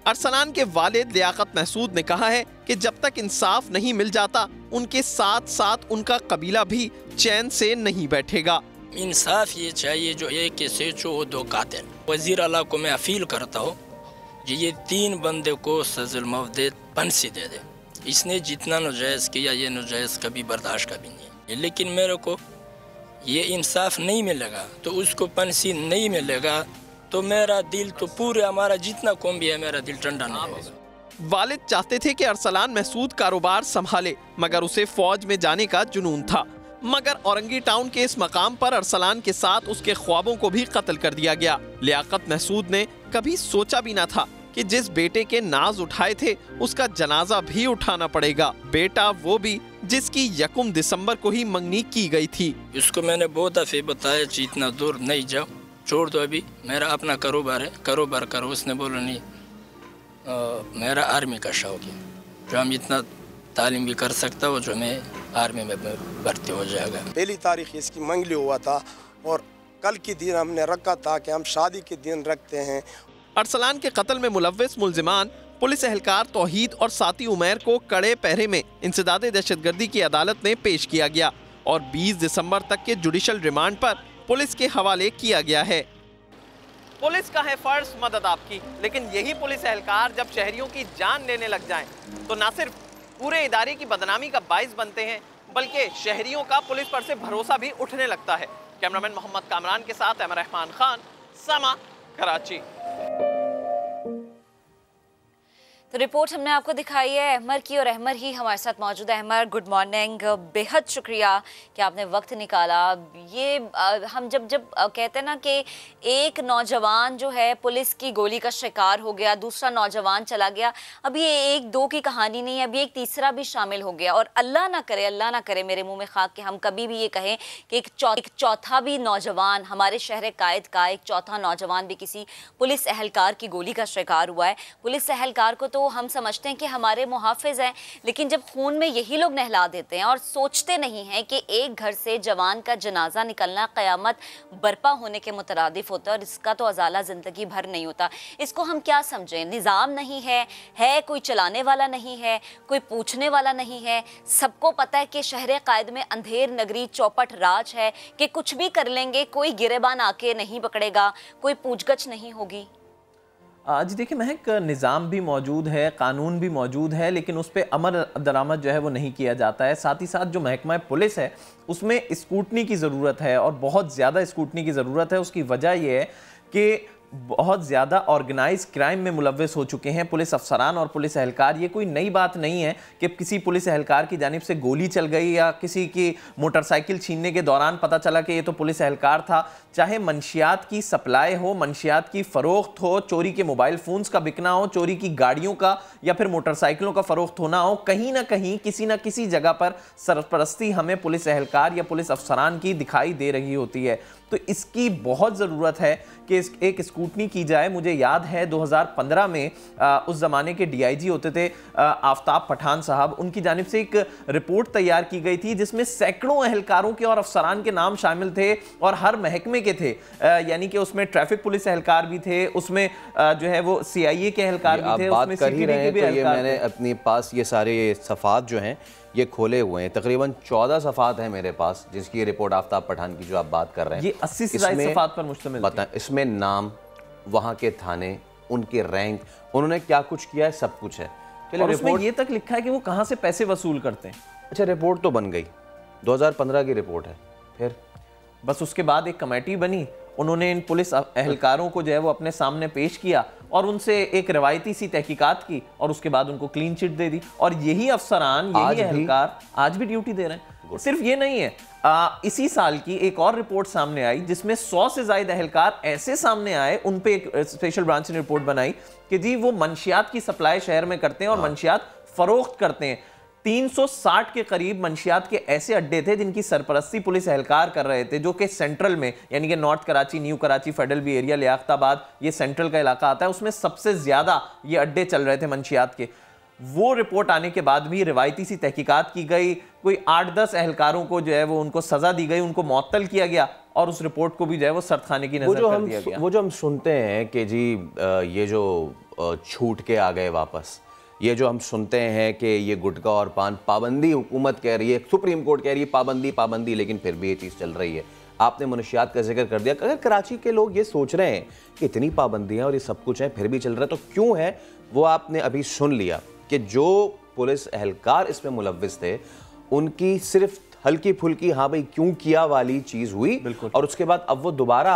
अरसलान के वालिद लियाकत महसूद ने कहा है कि जब तक इंसाफ नहीं मिल जाता उनके साथ साथ उनका कबीला भी चैन से नहीं बैठेगा। इंसाफ ये चाहिए जो एक के सेचो वो 2 कातिल। वजीर आला को मैं अपील करता हूँ ये 3 बंदे को सज़ल मौत दे, फांसी दे दे। इसने जितना नजायज़ किया ये नजायज़ कभी बर्दाश्त कभी नहीं है, लेकिन मेरे को ये इंसाफ नहीं मिलेगा तो उसको फांसी नहीं मिलेगा तो मेरा दिल तो पूरे हमारा जितना कौम भी है मेरा दिल ठंडा नहीं होगा। वालिद चाहते थे कि अरसलान महसूद कारोबार संभाले मगर उसे फौज में जाने का जुनून था। मगर औरंगी टाउन के इस मकाम पर अरसलान के साथ उसके ख्वाबों को भी कत्ल कर दिया गया। लियाकत महसूद ने कभी सोचा भी ना था कि जिस बेटे के नाज उठाए थे उसका जनाजा भी उठाना पड़ेगा। बेटा वो भी जिसकी 1 दिसंबर को ही मंगनी की गई थी। इसको मैंने बहुत दफे बताया कि इतना दूर नहीं जाओ, छोड़ दो, अभी मेरा अपना कारोबार है, कारोबार करो। उसने बोला नहीं, मेरा आर्मी का शौक है, जो हम इतना तालीम भी कर सकता हो जो मैं आर्मी में भर्ती हो जाएगा। पहली तारीख इसकी मंगली हुआ था और कल के दिन हमने रखा था कि हम शादी के दिन रखते हैं। अरसलान के कत्ल में मुलव्विस मुल्जिमान पुलिस एहलकार तौहीद और साथी उमैर को कड़े पहरे में इंसदाद दहशतगर्दी की अदालत में पेश किया गया और 20 दिसंबर तक के जुडिशल रिमांड पर पुलिस के हवाले किया गया है। पुलिस का है फर्ज मदद आपकी, लेकिन यही पुलिस एहलकार जब शहरियों की जान लेने लग जाएं तो न सिर्फ पूरे इदारे की बदनामी का बाइस बनते हैं बल्कि शहरियों का पुलिस पर से भरोसा भी उठने लगता है। कैमरामैन मोहम्मद कामरान के साथ अहमद रहमान खान, समा, कराची। तो रिपोर्ट हमने आपको दिखाई है अहमर की और अहमर ही हमारे साथ मौजूद है। अहमर, गुड मॉर्निंग, बेहद शुक्रिया कि आपने वक्त निकाला। ये हम जब कहते हैं ना कि एक नौजवान जो है पुलिस की गोली का शिकार हो गया, दूसरा नौजवान चला गया, अब ये 1-2 की कहानी नहीं है, अभी एक तीसरा भी शामिल हो गया। और अल्लाह ना करे मेरे मुंह में खाक कि हम कभी भी ये कहें कि एक चौथा भी नौजवान, हमारे शहर कायद का एक चौथा नौजवान भी किसी पुलिस एहलकार की गोली का शिकार हुआ है। पुलिस एहलकार को तो हम समझते हैं कि हमारे मुहाफिज हैं, लेकिन जब खून में यही लोग नहला देते हैं और सोचते नहीं हैं कि एक घर से जवान का जनाजा निकलना क़यामत बर्पा होने के मुतरादिफ होता है और इसका तो अजाला ज़िंदगी भर नहीं होता। इसको हम क्या समझें? निज़ाम नहीं है कोई चलाने वाला नहीं है, कोई पूछने वाला नहीं है। सबको पता है कि शहर कायद में अंधेर नगरी चौपट राज है कि कुछ भी कर लेंगे, कोई गिरेबान आके नहीं पकड़ेगा, कोई पूछगछ नहीं होगी। जी देखिए महक, निज़ाम भी मौजूद है, कानून भी मौजूद है, लेकिन उस पर अमल दरामद जो है वो नहीं किया जाता है। साथ ही साथ जो महकमा पुलिस है उसमें स्कूटनी की ज़रूरत है और बहुत ज़्यादा स्कूटनी की ज़रूरत है। उसकी वजह यह है कि बहुत ज़्यादा ऑर्गेनाइज क्राइम में मुलव्वस हो चुके हैं पुलिस अफसरान और पुलिस एहलकार। ये कोई नई बात नहीं है कि किसी पुलिस एहलकार की जानिब से गोली चल गई या किसी की मोटरसाइकिल छीनने के दौरान पता चला कि ये तो पुलिस एहलकार था। चाहे मंशियात की सप्लाई हो, मंशियात की फ़रोख्त हो, चोरी के मोबाइल फ़ोन्स का बिकना हो, चोरी की गाड़ियों का या फिर मोटरसाइकिलों का फ़रोख्त होना हो, कहीं ना कहीं किसी न किसी जगह पर सरपरस्ती हमें पुलिस एहलकार या पुलिस अफसरान की दिखाई दे रही होती है। तो इसकी बहुत ज़रूरत है कि एक स्कूटनी की जाए। मुझे याद है 2015 में उस ज़माने के DIG होते थे आफ्ताब पठान साहब, उनकी जानिब से एक रिपोर्ट तैयार की गई थी जिसमें सैकड़ों एहलकारों के और अफसरान के नाम शामिल थे और हर महकमे के थे। यानी कि उसमें ट्रैफिक पुलिस एहलकार भी थे, उसमें जो है वो CIA के एहलकार भी थे, उसमें CPD के भी एहलकार थे। मैंने अपने पास ये सारे सफ़ात जो हैं ये खोले हुए हैं, तकरीबन 14 सफ़ात हैं मेरे पास जिसकी रिपोर्ट आफ्ताब पठान की जो आप बात कर रहे हैं ये 80 से ज़्यादा सफ़ात पर मुश्तमिल बताएं। इसमें नाम, वहाँ के थाने, उनके रैंक, उन्होंने क्या कुछ किया है, सब कुछ है। चलिए, रिपोर्ट ये तक लिखा है कि वो कहाँ से पैसे वसूल करते हैं। अच्छा, रिपोर्ट तो बन गई, 2015 की रिपोर्ट है, फिर बस उसके बाद एक कमेटी बनी, उन्होंने इन पुलिस एहलकारों को जो है वो अपने सामने पेश किया और उनसे एक रवायती सी तहकीकात की और उसके बाद उनको क्लीन चिट दे दी। और यही अफसरान, यही एहलकार आज भी ड्यूटी दे रहे हैं। सिर्फ ये नहीं है, इसी साल की एक और रिपोर्ट सामने आई जिसमें 100 से ज्यादा एहलकार ऐसे सामने आए, उन पे एक स्पेशल ब्रांच ने रिपोर्ट बनाई कि जी वो मंशियात की सप्लाई शहर में करते हैं और मंशियात फरोख्त करते हैं। 360 के करीब मंशियात के ऐसे अड्डे थे जिनकी सरपरस्ती पुलिस एहलकार कर रहे थे, जो कि सेंट्रल में, यानी कि north Karachi, new Karachi, federal B area, Liaquatabad, ये सेंट्रल का इलाका आता है, उसमें सबसे ज्यादा ये अड्डे चल रहे थे मंशियात के। वो रिपोर्ट आने के बाद भी रिवायती सी तहकीकात की गई, कोई 8-10 एहलकारों को जो है वो उनको सजा दी गई, उनको मुअत्तल किया गया और उस रिपोर्ट को भी जो है वो सर्दखाने की नजर कर दिया गया। वो जो हम सुनते हैं कि जी ये जो छूट के आ गए वापस, ये जो हम सुनते हैं कि ये गुटखा और पान पाबंदी हुकूमत कह रही है, सुप्रीम कोर्ट कह रही है पाबंदी पाबंदी, लेकिन फिर भी ये चीज़ चल रही है। आपने मनशियात का जिक्र कर दिया। अगर कराची के लोग ये सोच रहे हैं कि इतनी पाबंदियाँ और ये सब कुछ है फिर भी चल रहा है, तो क्यों है? वो आपने अभी सुन लिया कि जो पुलिस एहलकार इसमें मुलव्विस थे उनकी सिर्फ हल्की फुल्की हाँ भाई क्यों किया वाली चीज़ हुई और उसके बाद अब वो दोबारा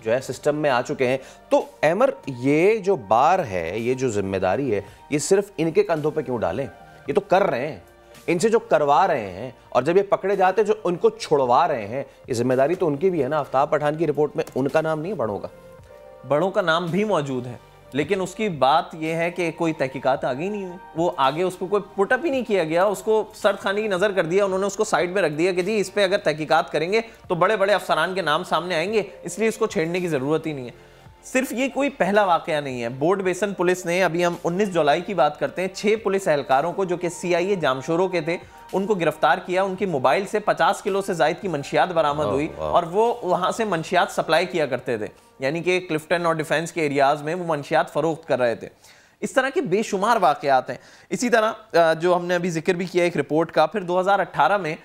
जो है सिस्टम में आ चुके हैं। तो अमर, ये जो बार है, ये जो जिम्मेदारी है, ये सिर्फ इनके कंधों पे क्यों डालें? ये तो कर रहे हैं, इनसे जो करवा रहे हैं, और जब ये पकड़े जाते हैं जो उनको छुड़वा रहे हैं, ये जिम्मेदारी तो उनकी भी है ना। आफ्ताब पठान की रिपोर्ट में उनका नाम नहीं है, बड़ों का नाम भी मौजूद है, लेकिन उसकी बात यह है कि कोई तहकीकात आगे नहीं हुई, वो आगे उस पर कोई पुटअप ही नहीं किया गया, उसको सर्द खाने की नज़र कर दिया, उन्होंने उसको साइड में रख दिया कि जी इस पर अगर तहकीकात करेंगे तो बड़े बड़े अफसरान के नाम सामने आएंगे, इसलिए इसको छेड़ने की ज़रूरत ही नहीं है। सिर्फ ये कोई पहला वाकया नहीं है। बोर्ड बेसन पुलिस ने, अभी हम 19 जुलाई की बात करते हैं, 6 पुलिस एहलकारों को जो कि CIA जामशोरों के थे उनको गिरफ्तार किया। उनकी मोबाइल से 50 किलो से जायद की मंशियात बरामद हुई और वो वहां से मंशियात सप्लाई किया करते थे, यानी कि क्लिफ्टन और डिफेंस के एरियाज में वो मंशियात फरोख्त कर रहे थे। इस तरह के बेशुमार वाकयात हैं। इसी तरह जो हमने अभी जिक्र भी किया एक रिपोर्ट का, फिर 2018 में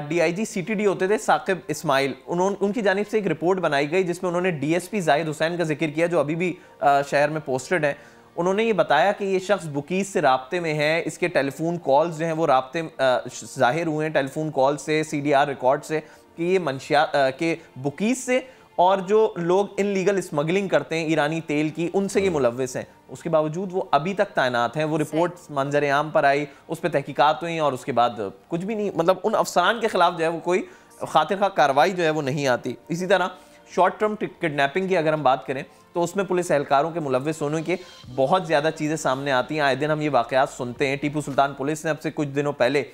DIG CTD होते थे साकिब इस्माइल, उनकी जानिब से एक रिपोर्ट बनाई गई जिसमें उन्होंने DSP जाहिद हुसैन का जिक्र किया, जो अभी भी शहर में पोस्टेड है। उन्होंने ये बताया कि ये शख्स बुकीज से राब्ते में है, इसके टेलीफोन कॉल्स जो हैं वो राब्ते जाहिर हुए हैं टेलीफोन कॉल से, CDR रिकॉर्ड से, कि ये मंशियात के बुकीज से और जो लोग इनलीगल स्मगलिंग करते हैं ईरानी तेल की, उनसे ये मुलव्विस हैं। उसके बावजूद वो अभी तक तैनात हैं। वो रिपोर्ट मंजर आम पर आई, उस पर तहकीकात हुई और उसके बाद कुछ भी नहीं, मतलब उन अफसरान के खिलाफ जो है वो कोई खातिर खा कार्रवाई जो है वो नहीं आती। इसी तरह शॉर्ट टर्म किडनैपिंग की अगर हम बात करें तो उसमें पुलिस एहलकारों के मुलव्विस होने के बहुत ज़्यादा चीज़ें सामने आती हैं। आए दिन हम ये वाक़यात सुनते हैं। टीपू सुल्तान पुलिस ने अब से कुछ दिनों पहले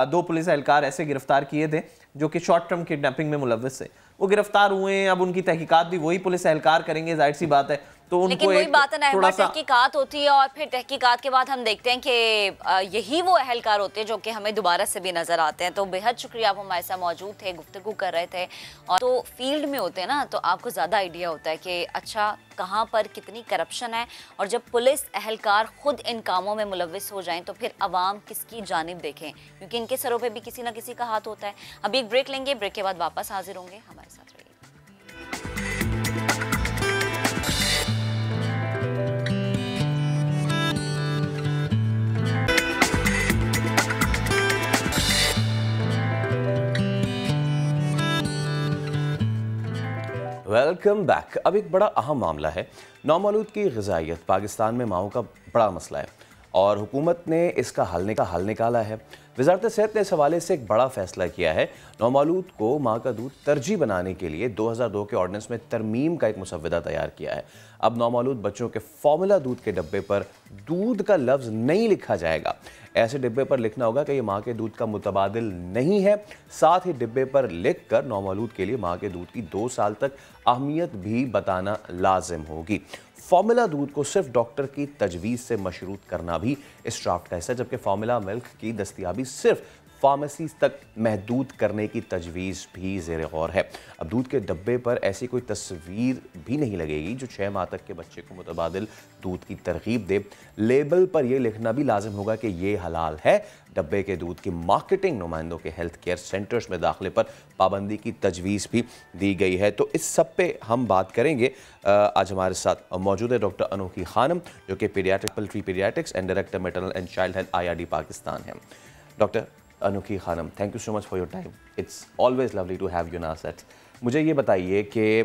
2 पुलिस एहलकार ऐसे गिरफ्तार किए थे जो कि शॉर्ट टर्म किडनैपिंग में मुलव्विस थे। वो गिरफ्तार हुए हैं, अब उनकी तहकीकात भी वही पुलिस एहलकार करेंगे, जाहिर सी बात है। तो लेकिन वही बात है ना, तहकीकात होती है और फिर तहकीकात के बाद हम देखते हैं कि यही वो एहलकार होते हैं जो कि हमें दोबारा से भी नजर आते हैं। तो बेहद शुक्रिया, आप हमारे साथ मौजूद थे, गुफ्तगू कर रहे थे। और तो फील्ड में होते हैं ना, तो आपको ज़्यादा आइडिया होता है कि अच्छा कहाँ पर कितनी करप्शन है, और जब पुलिस एहलकार खुद इन कामों में मुलव्विस हो जाएं तो फिर अवाम किसकी जानिब देखें, क्योंकि इनके सरों पे भी किसी ना किसी का हाथ होता है। अभी एक ब्रेक लेंगे, ब्रेक के बाद वापस हाजिर होंगे, हमारे साथ रहिए। Welcome back. अब एक बड़ा अहम मामला है, नौमौलूद की ग़िज़ाइयत। पाकिस्तान में माओं का बड़ा मसला है और हुकूमत ने इसका हल निकाला है। वज़ारत सेहत ने इस हवाले से एक बड़ा फैसला किया है। नौमौलूद को माँ का दूध तरजीह बनाने के लिए 2002 के ऑर्डिनेंस में तरमीम का एक मुसव्वदा तैयार किया है। अब नौमौलूद बच्चों के फॉर्मूला दूध के डब्बे पर दूध का लफ्ज़ नहीं लिखा जाएगा। ऐसे डिब्बे पर लिखना होगा कि ये माँ के दूध का मुतबादिल नहीं है। साथ ही डिब्बे पर लिख कर नौमौलूद के लिए माँ के दूध की 2 साल तक अहमियत भी बताना लाजिम होगी। फॉर्मूला दूध को सिर्फ डॉक्टर की तजवीज़ से मशरूत करना भी इस ड्राफ्ट का हिस्सा है, जबकि फॉर्मूला मिल्क की दस्तयाबी सिर्फ फार्मेसीज तक महदूद करने की तजवीज़ भी ज़ेर गौर है। अब दूध के डब्बे पर ऐसी कोई तस्वीर भी नहीं लगेगी जो 6 माह तक के बच्चे को मुतबादिल दूध की तरगीब दे। लेबल पर यह लिखना भी लाजिम होगा कि ये हलाल है। डब्बे के दूध की मार्केटिंग नुमाइंदों के हेल्थ केयर सेंटर्स में दाखिले पर पाबंदी की तजवीज़ भी दी गई है। तो इस सब पे हम बात करेंगे। आज हमारे साथ मौजूद है डॉक्टर अनोखी खानम, जो कि pediatric pediatrics and director maternal and child health IRD Pakistan है। Doctor Anokhi Khanum, thank you so much for your time. It's always lovely to have you in our set. मुझे ये बताइए कि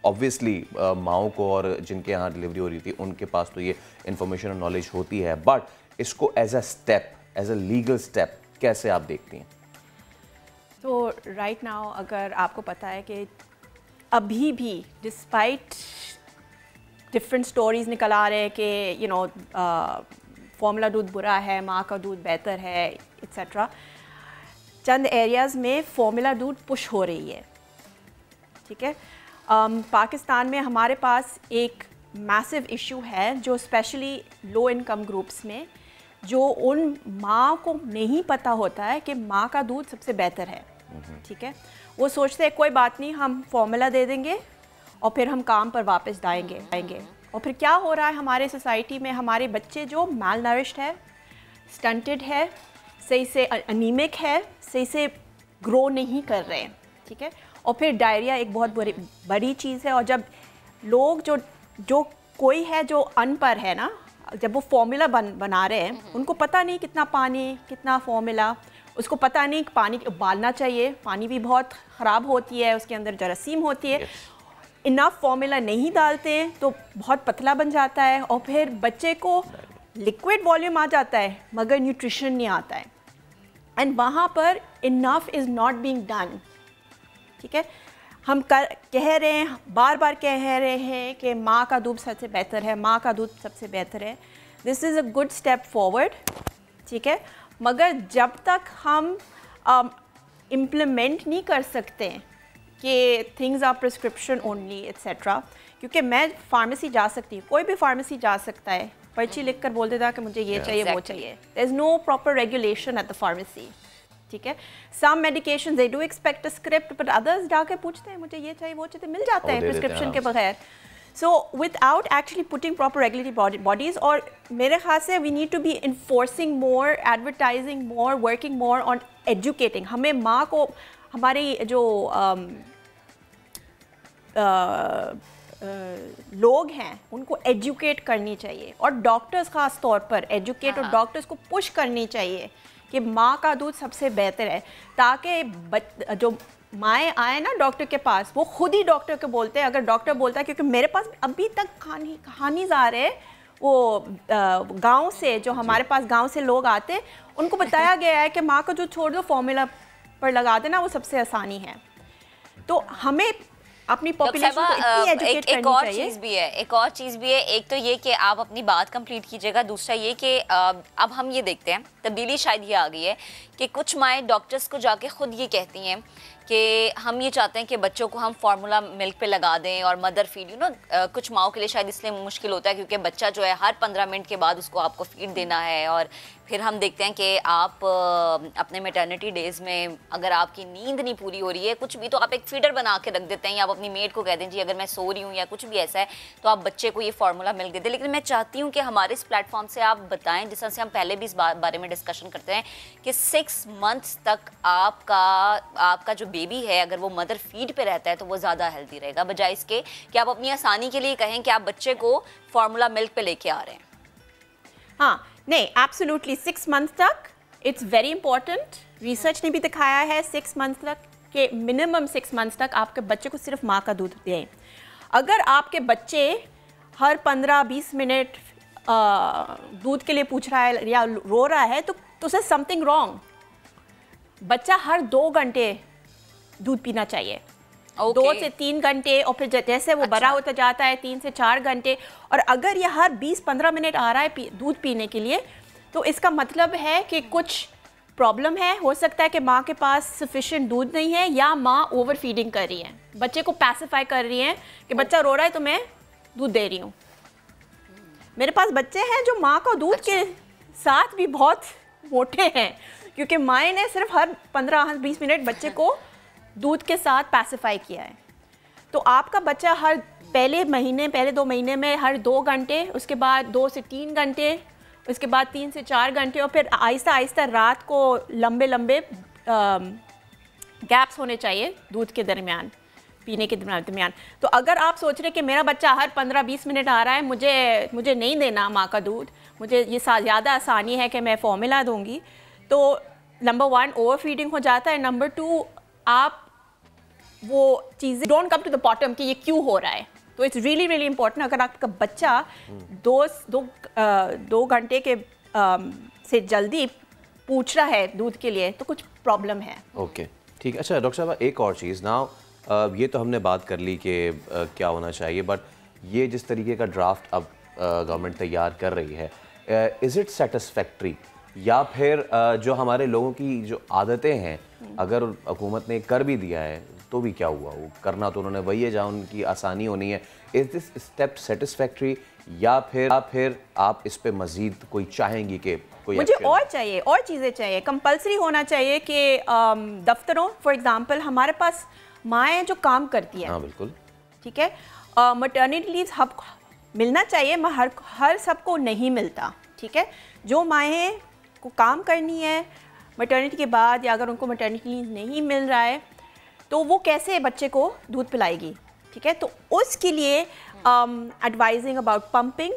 ऑब्वियसली माओ को और जिनके यहाँ डिलीवरी हो रही थी उनके पास तो ये इन्फॉर्मेशन और नॉलेज होती है, बट इसको as a step, as a legal step कैसे आप देखती हैं? तो राइट नाउ अगर आपको पता है कि अभी भी डिस्पाइट डिफरेंट स्टोरीज निकल आ रहे हैं कि फॉर्मूला दूध बुरा है, माँ का दूध बेहतर है, एक्सेट्रा, चंद एरियाज़ में फॉर्मूला दूध पुश हो रही है, ठीक है। पाकिस्तान में हमारे पास एक मैसिव इशू है जो स्पेशली लो इनकम ग्रुप्स में, जो उन माँ को नहीं पता होता है कि माँ का दूध सबसे बेहतर है, ठीक है। वो सोचते हैं कोई बात नहीं, हम फॉर्मूला दे देंगे और फिर हम काम पर वापस आएंगे। और फिर क्या हो रहा है हमारे सोसाइटी में, हमारे बच्चे जो माल नरिश्ड है, स्टंटेड है, सही से अनीमिक है, सही से ग्रो नहीं कर रहे हैं, ठीक है। और फिर डायरिया एक बहुत बड़ी चीज़ है। और जब लोग जो कोई है जो अनपढ़ है ना, जब वो फॉर्मूला बना रहे हैं, उनको पता नहीं कितना पानी, कितना फॉर्मूला, उसको पता नहीं पानी उबालना चाहिए, पानी भी बहुत ख़राब होती है, उसके अंदर जरासीम होती है, इनफ फॉर्मूला नहीं डालते तो बहुत पतला बन जाता है और फिर बच्चे को लिक्विड वॉल्यूम आ जाता है मगर न्यूट्रिशन नहीं आता है, एंड वहाँ पर enough is not being done, ठीक है। हम कह रहे हैं, बार बार कह रहे हैं कि माँ का दूध सबसे बेहतर है, माँ का दूध सबसे बेहतर है। This is a good step forward, ठीक है, मगर जब तक हम इम्प्लीमेंट नहीं कर सकते कि things are prescription only etcetera, क्योंकि मैं फार्मेसी जा सकती हूँ, कोई भी फार्मेसी जा सकता है, पर्ची लिख कर बोल देता कि मुझे ये चाहिए, वो चाहिए। There is no proper regulation at the pharmacy, ठीक है। Some medication they do expect a script, but others जाके पूछते हैं मुझे ये चाहिए, वो चाहिए, मिल जाता है प्रिस्क्रिप्शन के बगैर। So without actually putting proper regulatory bodies, और मेरे ख्याल से we need to be enforcing more, advertising more, working more on educating. हमें माँ को, हमारी जो लोग हैं उनको एजुकेट करनी चाहिए, और डॉक्टर्स ख़ास तौर पर एजुकेट और डॉक्टर्स को पुश करनी चाहिए कि माँ का दूध सबसे बेहतर है, ताकि जो माएँ आए ना डॉक्टर के पास, वो खुद ही डॉक्टर को बोलते हैं। अगर डॉक्टर बोलता है, क्योंकि मेरे पास अभी तक कहानीज़ आ रहे हैं, वो गांव से, जो हमारे पास गांव से लोग आते हैं, उनको बताया गया है कि माँ का दूध छोड़ दो, फॉर्मूला पर लगा देना, वो सबसे आसानी है। तो हमें अपनी पॉपुलेशन को इतनी एजुकेट करनी चाहिए। एक और चीज़ भी है, एक तो ये कि आप अपनी बात कंप्लीट कीजिएगा, दूसरा ये कि अब हम ये देखते हैं, तब्दीली शायद ये आ गई है कि कुछ माएँ डॉक्टर्स को जाके खुद ये कहती हैं कि हम ये चाहते हैं कि बच्चों को हम फार्मूला मिल्क पे लगा दें और मदर फीड, कुछ माओं के लिए शायद इसलिए मुश्किल होता है क्योंकि बच्चा जो है हर 15 मिनट के बाद उसको आपको फीड देना है। और फिर हम देखते हैं कि आप अपने मैटरनिटी डेज़ में अगर आपकी नींद नहीं पूरी हो रही है कुछ भी, तो आप एक फीडर बना के रख देते हैं, या आप अपनी मेड को कह दें जी अगर मैं सो रही हूँ या कुछ भी ऐसा है तो आप बच्चे को ये फार्मूला मिल्क दे दें। लेकिन मैं चाहती हूँ कि हमारे इस प्लेटफॉर्म से आप बताएं, जिस तरह से हम पहले भी इस बारे में डिस्कशन करते हैं कि 6 मंथ्स तक आपका जो बेबी है अगर वो मदर फीड पे रहता है तो वो ज़्यादा हेल्दी रहेगा, बजाय इसके कि आप अपनी आसानी के लिए कहें कि आप बच्चे को फार्मूला मिल्क पे लेके आ रहे हैं। हाँ, नहीं, एब्सोल्युटली 6 मंथ तक इट्स वेरी इंपॉर्टेंट। रिसर्च ने भी दिखाया है 6 मंथ तक के मिनिमम 6 मंथ तक आपके बच्चे को सिर्फ माँ का दूध दें। अगर आपके बच्चे हर 15-20 मिनट दूध के लिए पूछ रहा है या रो रहा है तो उसे समथिंग रॉन्ग। बच्चा हर 2 घंटे दूध पीना चाहिए, 2 से 3 घंटे, और फिर जैसे वो बड़ा होता जाता है 3 से 4 घंटे। और अगर ये हर 20-15 मिनट आ रहा है दूध पीने के लिए तो इसका मतलब है कि कुछ प्रॉब्लम है। हो सकता है कि माँ के पास सफिशिएंट दूध नहीं है, या माँ ओवर फीडिंग कर रही है, बच्चे को पैसिफाई कर रही है कि बच्चा रो रहा है तो मैं दूध दे रही हूँ। मेरे पास बच्चे हैं जो माँ को दूध के साथ भी बहुत मोटे हैं, क्योंकि माँ ने सिर्फ हर 15-20 मिनट बच्चे को दूध के साथ पैसिफाई किया है। तो आपका बच्चा हर पहले 2 महीने में हर 2 घंटे, उसके बाद 2 से 3 घंटे, उसके बाद 3 से 4 घंटे, और फिर आहिस्ता आहिस्ता रात को लंबे गैप्स होने चाहिए दूध के दरमियान, पीने के दरमियान। तो अगर आप सोच रहे कि मेरा बच्चा हर 15-20 मिनट आ रहा है, मुझे नहीं देना माँ का दूध, मुझे ये ज़्यादा आसानी है कि मैं फॉर्मूला दूंगी, तो नंबर 1 ओवर फीडिंग हो जाता है। नंबर 2 आप वो चीज़ें don't come to the bottom कि ये क्यों हो रहा है। तो इट्स रियली रियली इंपॉर्टेंट। अगर आपका बच्चा दो घंटे के से जल्दी पूछ रहा है दूध के लिए तो कुछ प्रॉब्लम है। ओके ठीक है। अच्छा डॉक्टर साहब एक और चीज़ ना, ये तो हमने बात कर ली कि क्या होना चाहिए, बट ये जिस तरीके का ड्राफ्ट अब गवर्नमेंट तैयार कर रही है, इज़ इट सेटिस्फैक्ट्री, या फिर जो हमारे लोगों की जो आदतें हैं अगर हुकूमत ने कर भी दिया है तो भी क्या हुआ, वो करना तो उन्होंने वही है जहाँ उनकी आसानी होनी है। इज़ दिस स्टेप सेटिस्फैक्ट्री, या फिर आप इस पे मज़ीद कोई चाहेंगी कि कोई मुझे और चाहिए, और चीज़ें चाहिए। कंपलसरी होना चाहिए कि दफ्तरों फॉर एग्जांपल हमारे पास माएँ जो काम करती हैं, हाँ बिल्कुल ठीक है, मटर्निटी लीव हब मिलना चाहिए, मगर हर सबको नहीं मिलता, ठीक है। जो माएँ को काम करनी है मटर्निटी के बाद, या अगर उनको मटर्निटी लीव नहीं मिल रहा है तो वो कैसे बच्चे को दूध पिलाएगी, ठीक है। तो उसके लिए एडवाइजिंग अबाउट पंपिंग,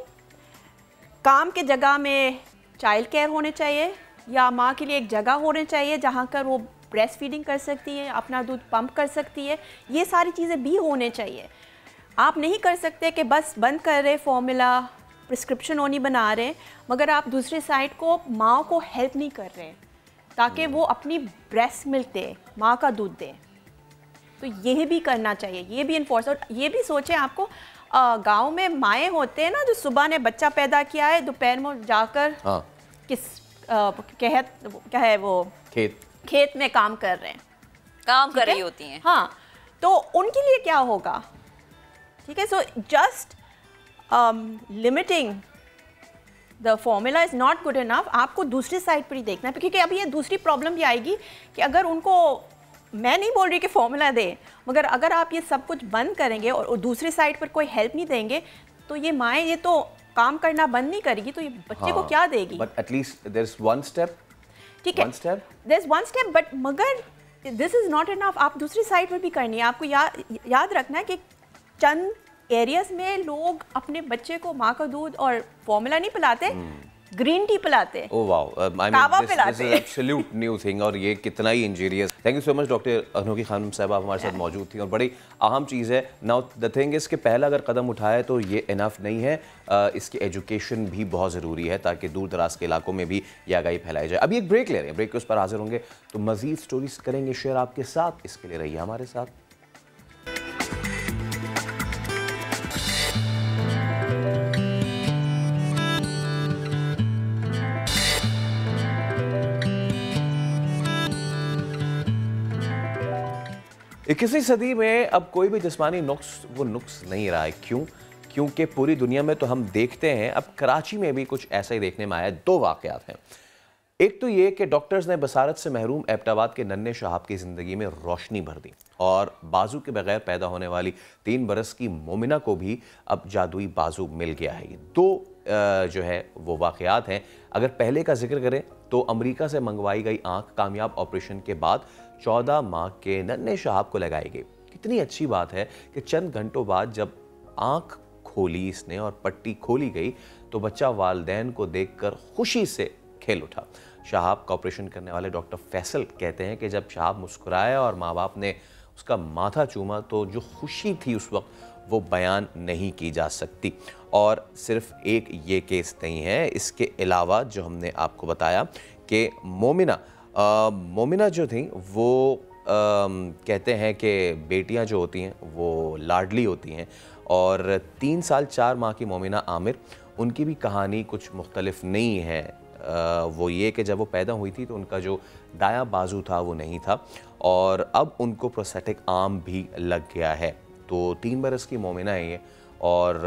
काम के जगह में चाइल्ड केयर होने चाहिए, या माँ के लिए एक जगह होनी चाहिए जहाँ कर वो ब्रेस्ट फीडिंग कर सकती है, अपना दूध पंप कर सकती है। ये सारी चीज़ें भी होने चाहिए। आप नहीं कर सकते कि बस बंद कर रहे फॉर्मूला, प्रिस्क्रिप्शन ओनली बना रहे, मगर आप दूसरे साइड को माँ को हेल्प नहीं कर रहे ताकि वो अपनी ब्रेस्ट मिल्क दे, माँ का दूध दे। तो ये भी करना चाहिए, ये भी इन्फोर्स। और ये भी सोचें, आपको गांव में माएँ होते हैं ना जो सुबह ने बच्चा पैदा किया है, दोपहर में जाकर क्या है वो खेत में काम कर रहे हैं, काम कर रही होती हैं। हाँ, तो उनके लिए क्या होगा, ठीक है। So just limiting the formula is not good enough. आपको दूसरी साइड पर ही देखना है, क्योंकि अभी ये दूसरी प्रॉब्लम भी आएगी कि अगर उनको, मैं नहीं बोल रही कि फॉर्मूला दे, मगर अगर आप ये सब कुछ बंद करेंगे और दूसरी साइड पर कोई हेल्प नहीं देंगे तो ये माएँ ये तो काम करना बंद नहीं करेगी, तो ये बच्चे को क्या देगी। But at least there is one step, ठीक है, there is one step, but मगर दिस इज़ नॉट इनफ। आप दूसरी साइड पर भी करनी है। आपको याद रखना है कि चंद एरियाज में लोग अपने बच्चे को माँ का दूध और फॉर्मूला नहीं पिलाते, ग्रीन टी पिलाते हैं। Oh wow, I mean this is absolute new thing, और ये कितना ही injurious. Thank you so much doctor Anokhi Khanam साहब, आप हमारे साथ मौजूद थी और बड़ी अहम चीज़ है। नाउ द थिंग इज़ कि पहला अगर कदम उठाए तो ये इनफ नहीं है, इसकी एजुकेशन भी बहुत ज़रूरी है ताकि दूर दराज के इलाकों में भी ये आगाही फैलाई जाए। अभी एक ब्रेक ले रहे हैं, ब्रेक के उस पर हाजिर होंगे तो मज़ीद स्टोरीज करेंगे शेयर आपके साथ, इसके लिए रहिए हमारे साथ। इक्कीसवीं सदी में अब कोई भी जिस्मानी नुक्स वो नुक्स नहीं रहा है। क्यों? क्योंकि पूरी दुनिया में तो हम देखते हैं, अब कराची में भी कुछ ऐसा ही देखने में आया। दो वाक़यात हैं। एक तो ये कि डॉक्टर्स ने बसारत से महरूम एबटाबाद के नन्हे शहाब की ज़िंदगी में रोशनी भर दी, और बाजू के बगैर पैदा होने वाली 3 बरस की मोमिना को भी अब जादुई बाजू मिल गया है। ये दो जो है वो वाक़यात हैं। अगर पहले का जिक्र करें तो अमेरिका से मंगवाई गई आँख कामयाब ऑपरेशन के बाद 14 माह के नन्हे शहाब को लगाई गई। कितनी अच्छी बात है कि चंद घंटों बाद जब आँख खोली इसने और पट्टी खोली गई तो बच्चा वालिदैन को देखकर खुशी से खेल उठा। शहाब का ऑपरेशन करने वाले डॉक्टर फैसल कहते हैं कि जब शहाब मुस्कुराया और माँ बाप ने उसका माथा चूमा तो जो खुशी थी उस वक्त वो बयान नहीं की जा सकती। और सिर्फ एक ये केस नहीं है, इसके अलावा जो हमने आपको बताया कि मोमिना जो थी वो कहते हैं कि बेटियां जो होती हैं वो लाडली होती हैं, और 3 साल 4 माह की मोमिना आमिर, उनकी भी कहानी कुछ मुख्तलिफ नहीं है। वो ये कि जब वो पैदा हुई थी तो उनका जो दायां बाजू था वो नहीं था, और अब उनको प्रोस्थेटिक आर्म भी लग गया है। तो 3 बरस की मोमिना है ये, और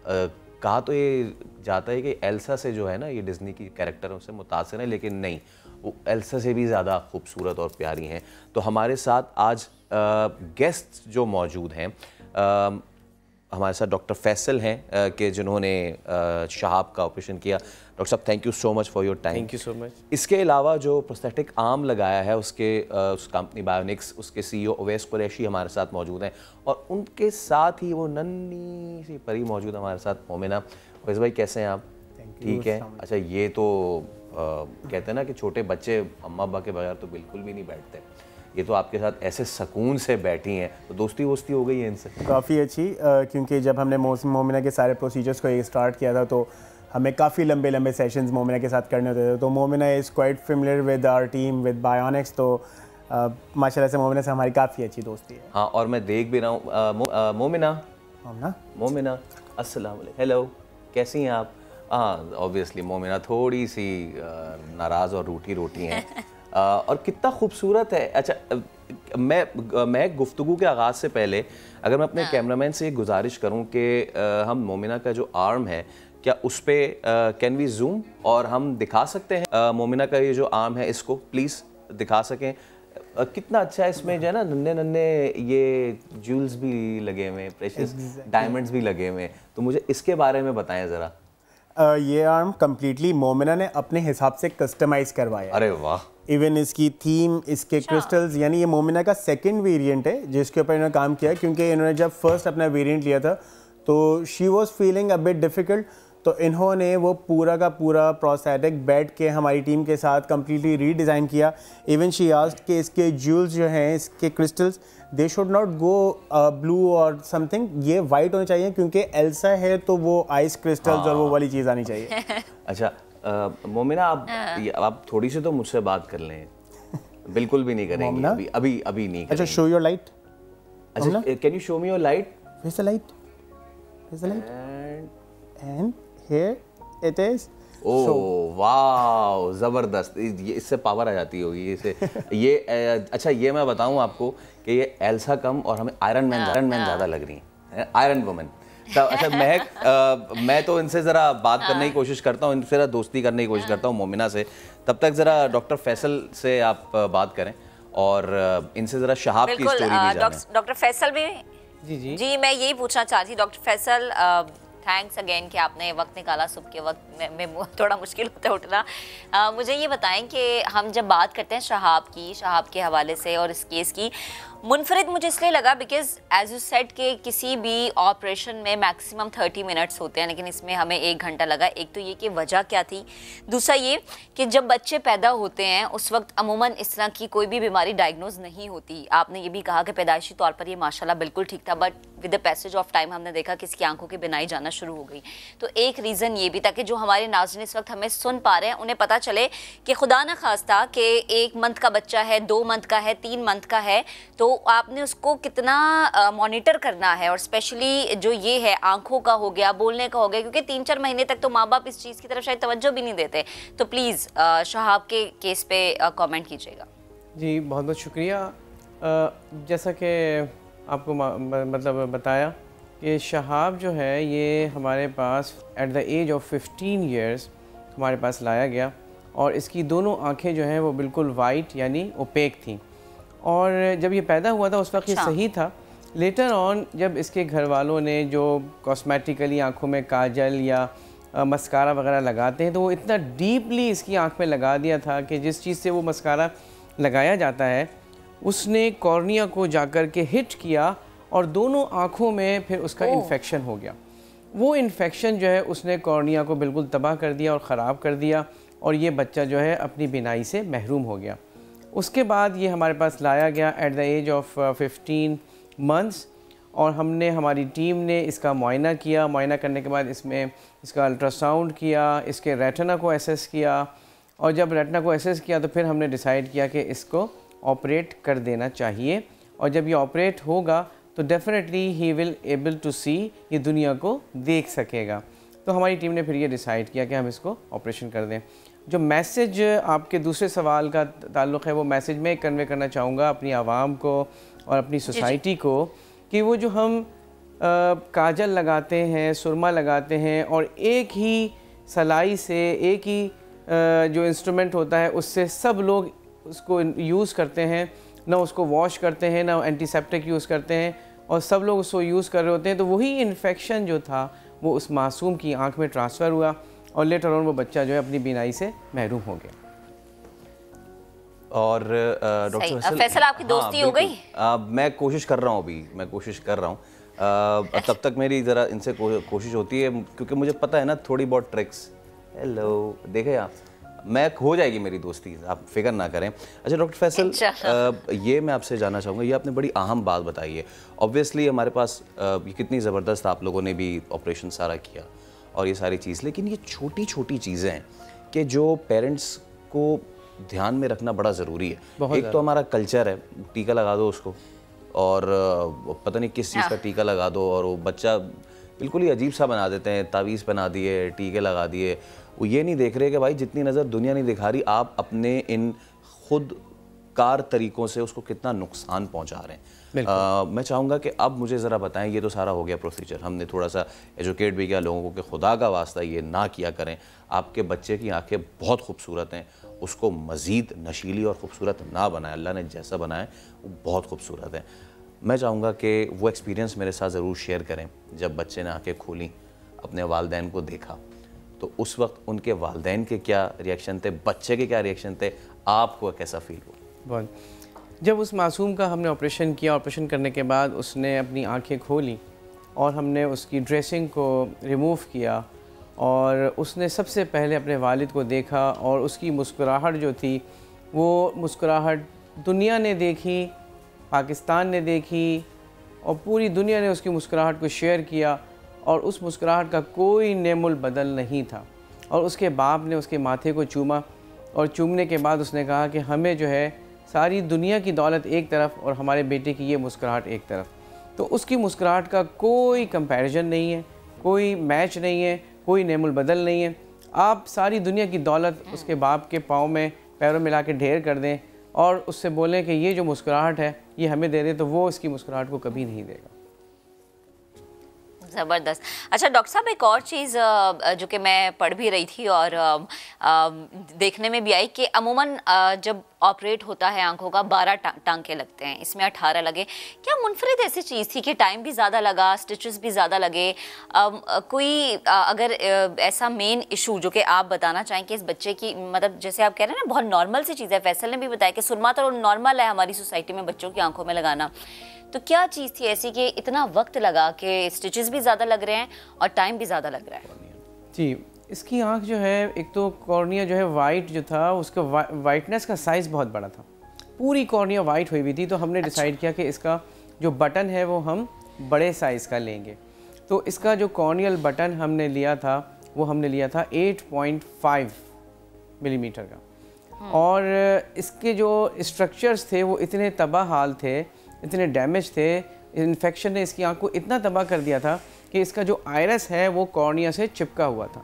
कहा तो ये जाता है कि एल्सा से जो है ना, ये डिज्नी की कैरेक्टरों से मुतासिर है, लेकिन नहीं, वो एल्सा से भी ज़्यादा खूबसूरत और प्यारी हैं। तो हमारे साथ आज गेस्ट जो मौजूद हैं, हमारे साथ डॉक्टर फैसल हैं कि जिन्होंने शहाब का ऑपरेशन किया। डॉक्टर साहब, thank you so much for your time. Thank you so much. इसके अलावा जो प्रोस्थेटिक आर्म लगाया है उसके उस कंपनी बायोनिक्स, उसके CEO ओवैस कुरैशी हमारे साथ मौजूद हैं, और उनके साथ ही वो नन्ही सी परी मौजूद है हमारे साथ, मोमिना। ओवैस भाई कैसे हैं आप? ठीक है। अच्छा, ये तो कहते हैं ना कि छोटे बच्चे अम्मा अब्बा के बगैर तो बिल्कुल भी नहीं बैठते। ये तो आपके साथ ऐसे सुकून से बैठी हैं, तो दोस्ती वोस्ती हो गई है इनसे? काफ़ी अच्छी, क्योंकि जब हमने मोमिना के सारे प्रोसीजर्स को स्टार्ट किया था तो हमें काफ़ी लंबे लंबे सेशंस मोमिना के साथ करने होते थे। तो Momina is quite familiar with our team with bionics, तो माशाल्लाह से मोमिना से हमारी काफ़ी अच्छी दोस्ती है। हाँ, और मैं देख भी रहा हूँ मोमिना अस्सलाम वालेकुम, हेलो, कैसी हैं आप? हाँ, ऑब्वियसली मोमिना थोड़ी सी नाराज़ और रूठी रोटी हैं। और कितना खूबसूरत है। अच्छा, मैं गुफ्तगू के आगाज़ से पहले अगर मैं अपने कैमरामैन से गुजारिश करूं कि हम मोमिना का जो आर्म है, क्या उस पर कैन वी जूम और हम दिखा सकते हैं मोमिना का ये जो आर्म है, इसको प्लीज़ दिखा सकें? कितना अच्छा है, इसमें जो है ना नन्हे नन्हे ये ज्वेल्स भी लगे हुए हैं, प्रेशियस डायमंड्स भी लगे हुए हैं, तो मुझे इसके बारे में बताएं ज़रा। ये आर्म कम्प्लीटली मोमिना ने अपने हिसाब से कस्टमाइज़ करवाया। अरे वाह! इवन इसकी थीम, इसके क्रिस्टल्स, यानी ये मोमिना का सेकंड वेरिएंट है जिसके ऊपर इन्होंने काम किया, क्योंकि इन्होंने जब फर्स्ट अपना वेरिएंट लिया था तो she was feeling a bit difficult, तो इन्होंने वो पूरा का पूरा प्रोस्थेटिक बैठ के हमारी टीम के साथ कम्प्लीटली रीडिज़ाइन किया। इवन शी आस्क्ड कि इसके ज्वेल्स जो हैं, इसके crystals, they should not go blue और समथिंग, ये वाइट होने चाहिए, क्योंकि एल्सा है तो वो आइस क्रिस्टल्स और वो वाली चीज़ आनी चाहिए। अच्छा मोमिना, आप थोड़ी सी तो मुझसे बात कर लें। बिल्कुल भी नहीं करेंगे अभी अभी अभी नहीं करेंगे। अच्छा, शो योर लाइट। अच्छा, can you show me your light? Where's the light? Where's the light? And here it is. ओह वाह, ज़बरदस्त, ये इससे पावर आ जाती होगी इसे। ये अच्छा, ये मैं बताऊं आपको कि ये एल्सा कम और हमें आयरन मैन ज़्यादा लग रही है, आयरन वुमन। अच्छा महक, मैं तो इनसे ज़रा बात करने की कोशिश करता हूँ, इनसे ज़रा दोस्ती करने की कोशिश करता हूँ मोमिना से। तब तक ज़रा डॉक्टर फैसल से आप बात करें और इनसे ज़रा शहाब की स्टोरी भी जानें। डॉक्टर फैसल भी जी मैं यही पूछना चाहती थी डॉक्टर फैसल, थैंक्स अगेन कि आपने वक्त निकाला। सुबह के वक्त में थोड़ा मुश्किल होता है उठना। मुझे ये बताएं कि हम जब बात करते हैं शहाब के हवाले से और इस केस की, मुनफरिद मुझे इसलिए लगा बिकॉज एज यू सेड कि किसी भी ऑपरेशन में मैक्सिमम 30 मिनट्स होते हैं, लेकिन इसमें हमें 1 घंटा लगा। एक तो ये कि वजह क्या थी, दूसरा ये कि जब बच्चे पैदा होते हैं उस वक्त अमूमन इस तरह की कोई भी बीमारी डायग्नोज नहीं होती। आपने ये भी कहा कि पैदाइशी तौर पर ये माशाल्लाह बिल्कुल ठीक था, but with the passage of time हमने देखा कि इसकी आंखों की बिनाई जाना शुरू हो गई। तो एक रीज़न ये भी था कि जो हमारे नाज़रीन इस वक्त हमें सुन पा रहे हैं उन्हें पता चले कि खुदा न खास्ता कि 1 मंथ का बच्चा है, 2 मंथ का है, 3 मंथ का है, तो आपने उसको कितना मॉनिटर करना है, और स्पेशली जो ये है आंखों का हो गया, बोलने का हो गया, क्योंकि 3-4 महीने तक तो माँ बाप इस चीज़ की तरफ शायद तवज्जो भी नहीं देते। तो प्लीज़ शहाब के केस पे कमेंट कीजिएगा। जी बहुत बहुत शुक्रिया। जैसा कि आपको मतलब बताया कि शहाब जो है ये हमारे पास at the age of 15 years हमारे पास लाया गया, और इसकी दोनों आँखें जो हैं वो बिल्कुल वाइट यानी ओपेक थी, और जब ये पैदा हुआ था उस वक्त ये सही था। लेटर ऑन जब इसके घर वालों ने जो कॉस्मेटिकली आँखों में काजल या मस्कारा वगैरह लगाते हैं, तो वो इतना डीपली इसकी आँख में लगा दिया था कि जिस चीज़ से वो मस्कारा लगाया जाता है उसने कॉर्निया को जाकर के हिट किया, और दोनों आँखों में फिर उसका इन्फेक्शन हो गया। वो इन्फेक्शन जो है उसने कॉर्निया को बिल्कुल तबाह कर दिया और ख़राब कर दिया, और ये बच्चा जो है अपनी बिनाई से महरूम हो गया। उसके बाद ये हमारे पास लाया गया at the age of 15 months, और हमारी टीम ने इसका मुआयना किया। मुआयना करने के बाद इसमें इसका अल्ट्रासाउंड किया, इसके रेटिना को एसेस किया, और जब रेटिना को एसेस किया तो फिर हमने डिसाइड किया कि इसको ऑपरेट कर देना चाहिए, और जब ये ऑपरेट होगा तो definitely he will able to see, ये दुनिया को देख सकेगा। तो हमारी टीम ने फिर ये डिसाइड किया कि हम इसको ऑपरेशन कर दें। जो मैसेज आपके दूसरे सवाल का ताल्लुक़ है, वो मैसेज मैं कन्वे करना चाहूँगा अपनी आवाम को और अपनी सोसाइटी को, कि वो जो हम काजल लगाते हैं, सुरमा लगाते हैं, और एक ही सलाई से, एक ही जो इंस्ट्रूमेंट होता है उससे सब लोग उसको यूज़ करते हैं, ना उसको वॉश करते हैं, ना एंटीसेप्टिक यूज़ करते हैं, और सब लोग उसको यूज़ कर रहे होते हैं। तो वही इन्फेक्शन जो था वो उस मासूम की आंख में ट्रांसफ़र हुआ, और लेटर ऑन वो बच्चा जो है अपनी बीनाई से महरूम हो गया। और डॉक्टर फैसल आपकी दोस्ती हो गई? मैं कोशिश कर रहा हूँ, तब तक मेरी ज़रा इनसे कोशिश होती है, क्योंकि मुझे पता है ना थोड़ी बहुत ट्रिक्स। हेलो, देखे आप, मैं हो जाएगी मेरी दोस्ती, आप फिक्र ना करें। अच्छा डॉक्टर फैसल, ये मैं आपसे जानना चाहूँगा, ये आपने बड़ी अहम बात बताई है। ऑब्वियसली हमारे पास ये कितनी ज़बरदस्त आप लोगों ने भी ऑपरेशन सारा किया और ये सारी चीज़, लेकिन ये छोटी छोटी चीज़ें हैं कि जो पेरेंट्स को ध्यान में रखना बड़ा ज़रूरी है। एक तो हमारा कल्चर है, टीका लगा दो उसको, और पता नहीं किस चीज़ का टीका लगा दो, और वो बच्चा बिल्कुल ही अजीब सा बना देते हैं, तावीज़ बना दिए, टीके लगा दिए। वो ये नहीं देख रहे कि भाई जितनी नज़र दुनिया नहीं दिखा रही, आप अपने इन खुद कार तरीक़ों से उसको कितना नुकसान पहुंचा रहे हैं। मैं चाहूँगा कि अब मुझे ज़रा बताएं, ये तो सारा हो गया प्रोसीजर, हमने थोड़ा सा एजुकेट भी किया लोगों को कि खुदा का वास्ता ये ना किया करें। आपके बच्चे की आंखें बहुत खूबसूरत हैं, उसको मज़ीद नशीली और ख़ूबसूरत ना बनाएं। अल्लाह ने जैसा बनाया वो बहुत खूबसूरत है। मैं चाहूँगा कि वो एक्सपीरियंस मेरे साथ ज़रूर शेयर करें। जब बच्चे ने आंखें खोली, अपने वालिदैन को देखा, तो उस वक्त उनके वालिदैन के क्या रिएक्शन थे, बच्चे के क्या रिएक्शन थे, आपको कैसा फील हुआ? बहुत, जब उस मासूम का हमने ऑपरेशन किया, ऑपरेशन करने के बाद उसने अपनी आंखें खोली और हमने उसकी ड्रेसिंग को रिमूव किया और उसने सबसे पहले अपने वालिद को देखा, और उसकी मुस्कुराहट जो थी वो मुस्कुराहट दुनिया ने देखी, पाकिस्तान ने देखी, और पूरी दुनिया ने उसकी मुस्कुराहट को शेयर किया, और उस मुस्कुराहट का कोई नेमुल बदल नहीं था। और उसके बाप ने उसके माथे को चूमा, और चूमने के बाद उसने कहा कि हमें जो है सारी दुनिया की दौलत एक तरफ और हमारे बेटे की ये मुस्कुराहट एक तरफ। तो उसकी मुस्कुराहट का कोई कंपैरिजन नहीं है, कोई मैच नहीं है, कोई नेमुल बदल नहीं है। आप सारी दुनिया की दौलत उसके बाप के पाँव में पैरों में ला के ढेर कर दें और उससे बोलें कि ये जो मुस्कुराहट है ये हमें दे दे, तो वो इसकी मुस्कुराहट को कभी नहीं देगा। ज़बरदस्त। अच्छा डॉक्टर साहब, एक और चीज़ जो कि मैं पढ़ भी रही थी और देखने में भी आई कि अमूमन जब ऑपरेट होता है आंखों का 12 टांके लगते हैं, इसमें 18 लगे। क्या मुनफरिद ऐसी चीज़ थी कि टाइम भी ज़्यादा लगा, स्टिचेस भी ज़्यादा लगे? कोई अगर ऐसा मेन इशू जो कि आप बताना चाहें कि इस बच्चे की, मतलब जैसे आप कह रहे हैं ना, बहुत नॉर्मल सी चीज़ है, फैसल ने भी बताया कि सुरमा तो नॉर्मल है हमारी सोसाइटी में बच्चों की आंखों में लगाना, तो क्या चीज़ थी ऐसी कि इतना वक्त लगा कि स्टिचेस भी ज़्यादा लग रहे हैं और टाइम भी ज़्यादा लग रहा है? जी, इसकी आंख जो है, एक तो कॉर्निया जो है वाइट जो था, उसका वाइटनेस का साइज़ बहुत बड़ा था, पूरी कॉर्निया वाइट हुई हुई थी। तो हमने डिसाइड किया कि इसका जो बटन है वो हम बड़े साइज़ का लेंगे। तो इसका जो कॉर्नियल बटन हमने लिया था वो हमने लिया था 8.5 मिलीमीटर का, और इसके जो स्ट्रक्चर्स थे वो इतने तबाह हाल थे, इतने डैमेज थे, इन्फेक्शन ने इसकी आंख को इतना तबाह कर दिया था कि इसका जो आयरस है वो कॉर्निया से चिपका हुआ था।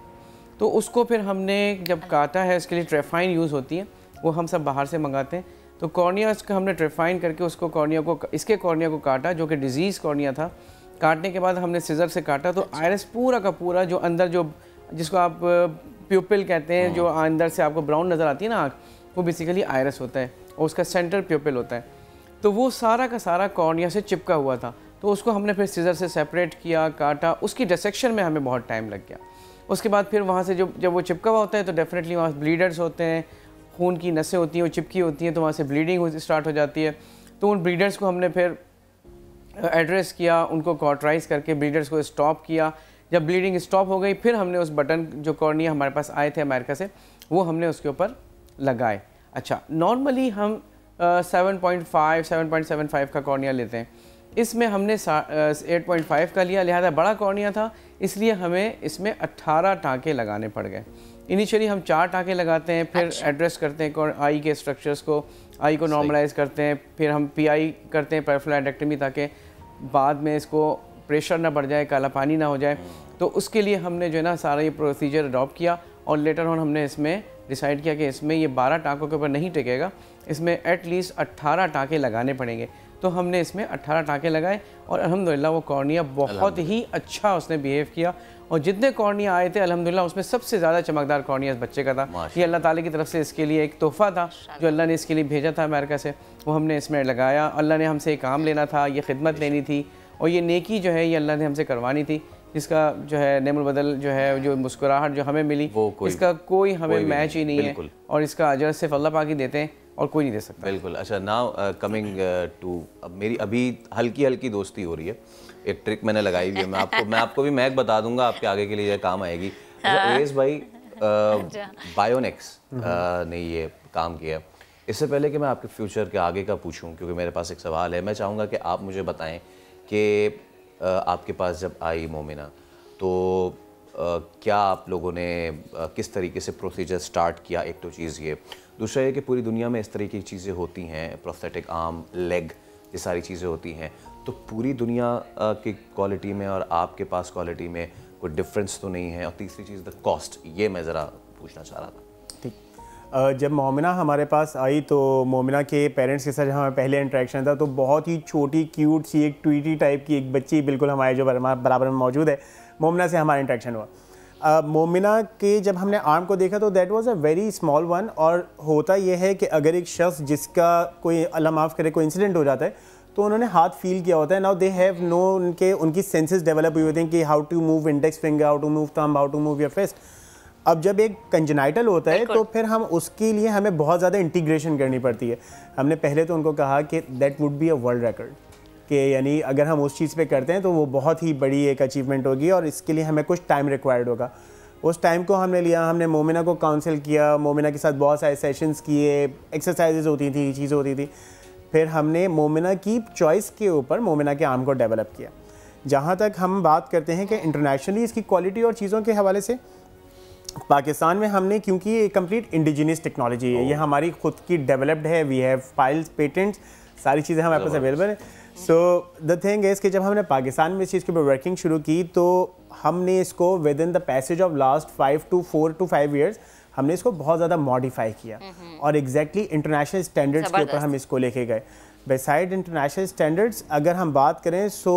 तो उसको फिर हमने जब काटा है, इसके लिए ट्रेफाइन यूज़ होती है, वो हम सब बाहर से मंगाते हैं। तो कॉर्निया का हमने ट्रेफाइन करके उसको कॉर्निया को, इसके कॉर्निया को काटा जो कि डिजीज़ कॉर्निया था। काटने के बाद हमने सिजर से काटा, तो आयरस पूरा का पूरा जो अंदर, जो जिसको आप प्यूपिल कहते हैं, जो अंदर से आपको ब्राउन नज़र आती है ना आँख, वो बेसिकली आयरस होता है और उसका सेंटर प्यूपिल होता है। तो वो सारा का सारा कॉर्निया से चिपका हुआ था। तो उसको हमने फिर सिजर से सेपरेट किया, काटा, उसकी डिसेक्शन में हमें बहुत टाइम लग गया। उसके बाद फिर वहाँ से जब वो चिपका हुआ होता है तो डेफिनेटली वहाँ ब्लीडर्स होते हैं, खून की नसें होती हैं, वो चिपकी होती हैं, तो वहाँ से ब्लीडिंग स्टार्ट हो जाती है। तो उन ब्लीडर्स को हमने फिर एड्रेस किया, उनको कॉटराइज़ करके ब्लीडर्स को स्टॉप किया। जब ब्लीडिंग स्टॉप हो गई फिर हमने उस बटन जो कॉर्निया हमारे पास आए थे अमेरिका से, वो हमने उसके ऊपर लगाए। अच्छा, नॉर्मली हम 7.5 7.75 का कॉर्निया लेते हैं, इसमें हमने 8.5 का लिया, लिहाजा बड़ा कॉर्निया था, इसलिए हमें इसमें 18 टाँके लगाने पड़ गए। इनिशियली हम 4 टाँके लगाते हैं, फिर एड्रेस करते हैं आई के स्ट्रक्चर्स को, आई को नॉर्मलाइज करते हैं, फिर हम PI करते हैं, पेरिफेरल एंडेक्टमी, ताकि बाद में इसको प्रेशर ना बढ़ जाए, काला पानी ना हो जाए। तो उसके लिए हमने जो है ना सारा ये प्रोसीजर अडॉप्ट किया, और लेटर ऑन हमने इसमें डिसाइड किया कि इसमें ये 12 टाँकों के ऊपर नहीं टिकेगा, इसमें एटलीस्ट 18 टाँके लगाने पड़ेंगे। तो हमने इसमें 18 टाँके लगाए, और अल्हम्दुलिल्लाह वो कॉर्निया बहुत ही अच्छा उसने बिहेव किया। और जितने कॉर्निया आए थे अल्हम्दुलिल्लाह उसमें सबसे ज़्यादा चमकदार कॉर्निया इस बच्चे का था। ये अल्लाह ताला की तरफ से इसके लिए एक तोहफ़ा था जो अल्लाह ने इसके लिए भेजा था अमेरिका से, वो हमने इसमें लगाया। अल्लाह ने हमसे एक काम लेना था, ये खिदमत लेनी थी, और ये नेकी जो है ये अल्लाह ने हमसे करवानी थी, जिसका जो है नेमुल बदल जो है, जो मुस्कुराहट जो हमें मिली, इसका कोई हमें मैच ही नहीं है, और इसका अजर सिर्फ अल्लाह पाक ही देते हैं और कोई नहीं दे सकता। बिल्कुल। अच्छा, नाउ कमिंग टू, अब मेरी अभी हल्की हल्की दोस्ती हो रही है, एक ट्रिक मैंने लगाई हुई है, मैं आपको भी महक बता दूंगा, आपके आगे के लिए काम आएगी। अच्छा, अवेश भाई, बायोनिक्स ने ये काम किया। इससे पहले कि मैं आपके फ्यूचर के आगे का पूछूं, क्योंकि मेरे पास एक सवाल है, मैं चाहूँगा कि आप मुझे बताएं कि आपके पास जब आई मोमिना तो क्या आप लोगों ने किस तरीके से प्रोसीजर स्टार्ट किया? एक तो चीज़ ये, दूसरा ये कि पूरी दुनिया में इस तरह की चीज़ें होती हैं, प्रोस्थेटिक आर्म, लेग, ये सारी चीज़ें होती हैं, तो पूरी दुनिया की क्वालिटी में और आपके पास क्वालिटी में कोई डिफरेंस तो नहीं है? और तीसरी चीज़ द कॉस्ट, ये मैं ज़रा पूछना चाह रहा था। जब मोमिना हमारे पास आई तो मोमिना के पेरेंट्स के साथ हमारा पहले इंटरेक्शन था तो बहुत ही छोटी क्यूट सी एक ट्वीटी टाइप की एक बच्ची बिल्कुल हमारे जो बराबर में मौजूद है, मोमिना से हमारा इंटरेक्शन हुआ। मोमिना के जब हमने आर्म को देखा तो that was a very small one. और होता यह है कि अगर एक शख्स जिसका कोई अल्लाह माफ़ करे कोई इंसिडेंट हो जाता है तो उन्होंने हाथ फील किया होता है। नाउ दे हैव नो उनकी सेंसेस डेवलप हुई होती हैं कि how to move index finger, how to move thumb, how to move your fist. अब जब एक कंजेनाइटल होता है तो फिर हम उसके लिए हमें बहुत ज़्यादा इंटीग्रेशन करनी पड़ती है। हमने पहले तो उनको कहा कि that would be a world record, कि यानी अगर हम उस चीज़ पे करते हैं तो वो बहुत ही बड़ी एक अचीवमेंट होगी और इसके लिए हमें कुछ टाइम रिक्वायर्ड होगा। उस टाइम को हमने लिया, हमने मोमिना को काउंसिल किया, मोमिना के साथ बहुत सारे सेशंस किए, एक्सरसाइजेज होती थी, चीज़ें होती थी। फिर हमने मोमिना की चॉइस के ऊपर मोमिना के आर्म को डेवलप किया। जहाँ तक हम बात करते हैं कि इंटरनेशनली इसकी क्वालिटी और चीज़ों के हवाले से पाकिस्तान में हमने, क्योंकि ये कंप्लीट इंडिजिनियस टेक्नोलॉजी है, ये हमारी खुद की डेवलप्ड है, वी हैव फाइल्स, पेटेंट्स, सारी चीज़ें हमारे पास अवेलेबल है। सो द थिंग इज़ कि जब हमने पाकिस्तान में इस चीज़ के ऊपर वर्किंग शुरू की तो हमने इसको with in the passage of last 4 to 5 years हमने इसको बहुत ज़्यादा मॉडिफाई किया और एग्जैक्टली इंटरनेशनल स्टैंडर्ड्स के ऊपर हम इसको लेके गए। बिसाइड इंटरनेशनल स्टैंडर्ड्स अगर हम बात करें सो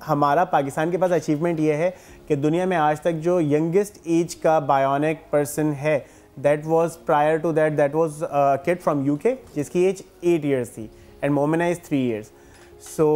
हमारा पाकिस्तान के पास अचीवमेंट ये है कि दुनिया में आज तक जो यंगेस्ट एज का बायोनिक पर्सन है that was prior to that was kid from UK जिसकी एज 8 ईयर्स थी and Momina is 3 years. So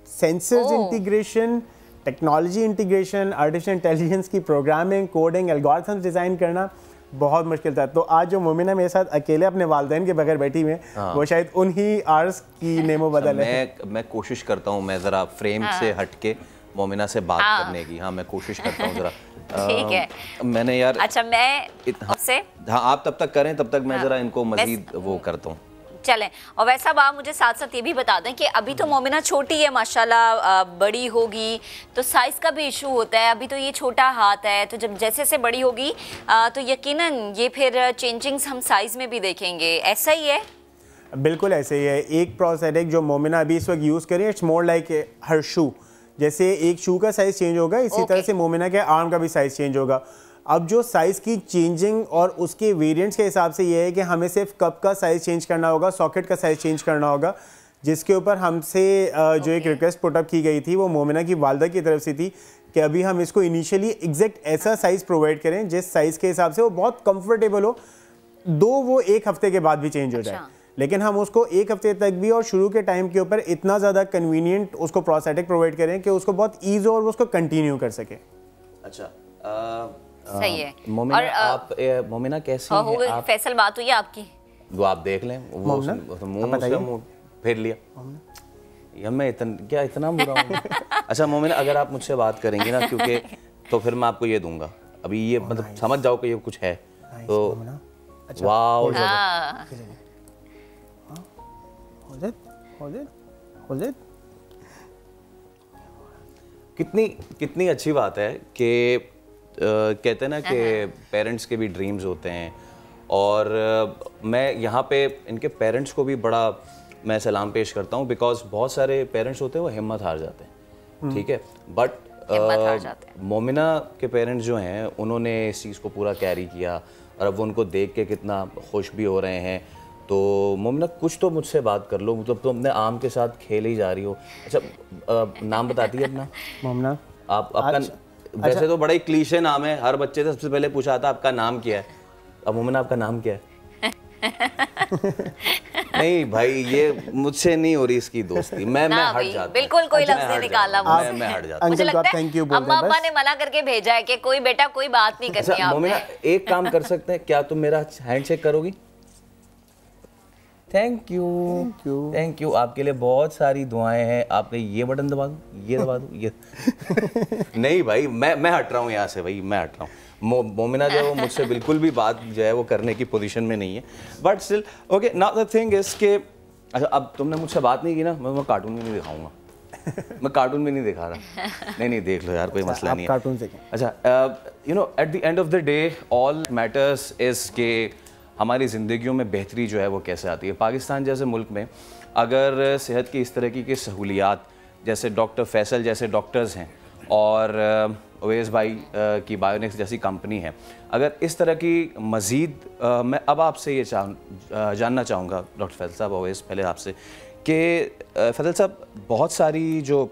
sensors integration, technology integration, artificial intelligence की प्रोग्रामिंग, कोडिंग, एल्गोरिथम्स डिज़ाइन करना बहुत मुश्किल था। तो आज जो मोमिना मेरे साथ अकेले अपने वालिदैन के बगैर बैठी हुई है वो शायद उन्हीं आर्स की नेमो बदल है। मैं कोशिश करता हूँ, मैं ज़रा फ्रेम से हट के मोमिना से बात करने की, मैं कोशिश करता हूँ ज़रा। ठीक है, मैंने यार अच्छा मैं आपसे, हाँ आप तब तक करें, तब तक मैं ज़रा इनको मज़ीद वो करता हूँ। चलें। और वैसा आप मुझे साथ साथ ये भी बता दें कि अभी तो मोमिना छोटी है माशाल्लाह, बड़ी होगी तो साइज़ का भी इशू होता है। अभी तो ये छोटा हाथ है, तो जब जैसे जैसे बड़ी होगी तो यकीनन ये फिर चेंजिंग्स हम साइज़ में भी देखेंगे, ऐसा ही है? बिल्कुल ऐसे ही है। एक प्रोस्थेटिक जो मोमिना अभी इस वक्त यूज़ करें, इट्स मोर लाइक हर शू। जैसे एक शू का साइज़ चेंज होगा इसी तरह से मोमिना के आर्म का भी साइज़ चेंज होगा। अब जो साइज़ की चेंजिंग और उसके वेरिएंट्स के हिसाब से ये है कि हमें सिर्फ कप का साइज़ चेंज करना होगा, सॉकेट का साइज़ चेंज करना होगा, जिसके ऊपर हमसे जो एक रिक्वेस्ट पुटअप की गई थी वो मोमिना की वालदा की तरफ से थी कि अभी हम इसको इनिशियली एग्जैक्ट ऐसा साइज़ प्रोवाइड करें जिस साइज़ के हिसाब से वो बहुत कंफर्टेबल हो, दो वो 1 हफ्ते के बाद भी चेंज हो जाए, लेकिन हम उसको 1 हफ्ते तक भी और शुरू के टाइम के ऊपर इतना ज़्यादा कन्वीनियंट उसको प्रोस्थेटिक प्रोवाइड करें कि उसको बहुत ईजी और वो उसको कंटिन्यू कर सके। अच्छा सही है। मोमिना, और आप मोमिना कैसी हैं आप? फैसल बात हुई आपकी, वो आप देख लें, वो मुंह से मुंह फेर लिया या मैं इतना बुरा हूँ? अच्छा मोमिना, अगर आप मुझसे बात करेंगी ना, क्योंकि तो फिर मैं आपको ये दूंगा, अभी ये मतलब समझ जाओ कि ये कुछ है तो वाओ। कितनी अच्छी बात है कि कहते हैं ना कि पेरेंट्स के भी ड्रीम्स होते हैं, और मैं यहाँ पे इनके पेरेंट्स को भी बड़ा मैं सलाम पेश करता हूँ, बिकॉज बहुत सारे पेरेंट्स होते हैं वो हिम्मत हार जाते हैं, ठीक है, बट मोमिना के पेरेंट्स जो हैं उन्होंने इस चीज़ को पूरा कैरी किया और अब वो उनको देख के कितना खुश भी हो रहे हैं। तो मोमिना कुछ तो मुझसे बात कर लो, मतलब तुम अपने आम के साथ खेल ही जा रही हो। अच्छा नाम बताती है अपना मोमिना? आपका वैसे तो बड़ा ही क्लीशे नाम है, हर बच्चे से सबसे पहले पूछा था आपका नाम क्या है। अब मोमिना आपका नाम क्या है? नहीं भाई, ये मुझसे नहीं हो रही इसकी दोस्ती, मैं हट जाता हूं। बिल्कुल कोई लफ्ज़ नहीं निकाला मुझसे, मैं हट जाता हूं। मुझे लगता है अम्मा अब्बा ने मना करके भेजा है कि कोई बेटा कोई बात नहीं करनी। अच्छा मोमिना, एक काम कर सकते हैं क्या, तुम मेरा हैंडशेक करोगी? Thank you. आपके लिए बहुत सारी दुआएं हैं। आपने ये बटन दबा दो, ये दबा दो, ये नहीं भाई, मैं हट रहा हूँ यहाँ से भाई, मैं हट रहा हूँ। मोमिना जो है वो मुझसे बिल्कुल भी बात जो है वो करने की पोजीशन में नहीं है, but still okay. Now the thing is के अच्छा, अब तुमने मुझसे बात नहीं की ना, मैं कार्टून में नहीं दिखाऊंगा मैं कार्टून में नहीं दिखा रहा नहीं देख लो यार, कोई मसला नहीं है। कार्टून से अच्छा, you know at the end of the day all matters is के हमारी ज़िंदगियों में बेहतरी जो है वो कैसे आती है। पाकिस्तान जैसे मुल्क में अगर सेहत की इस तरह की सहूलियात, जैसे डॉक्टर फैसल जैसे डॉक्टर्स हैं और अवैस भाई की बायोनिक्स जैसी कंपनी है, अगर इस तरह की मज़ीद मैं अब आपसे ये जानना चाहूँगा डॉक्टर फैसल साहब, अवैस पहले आपसे कि फैसल साहब, बहुत सारी जो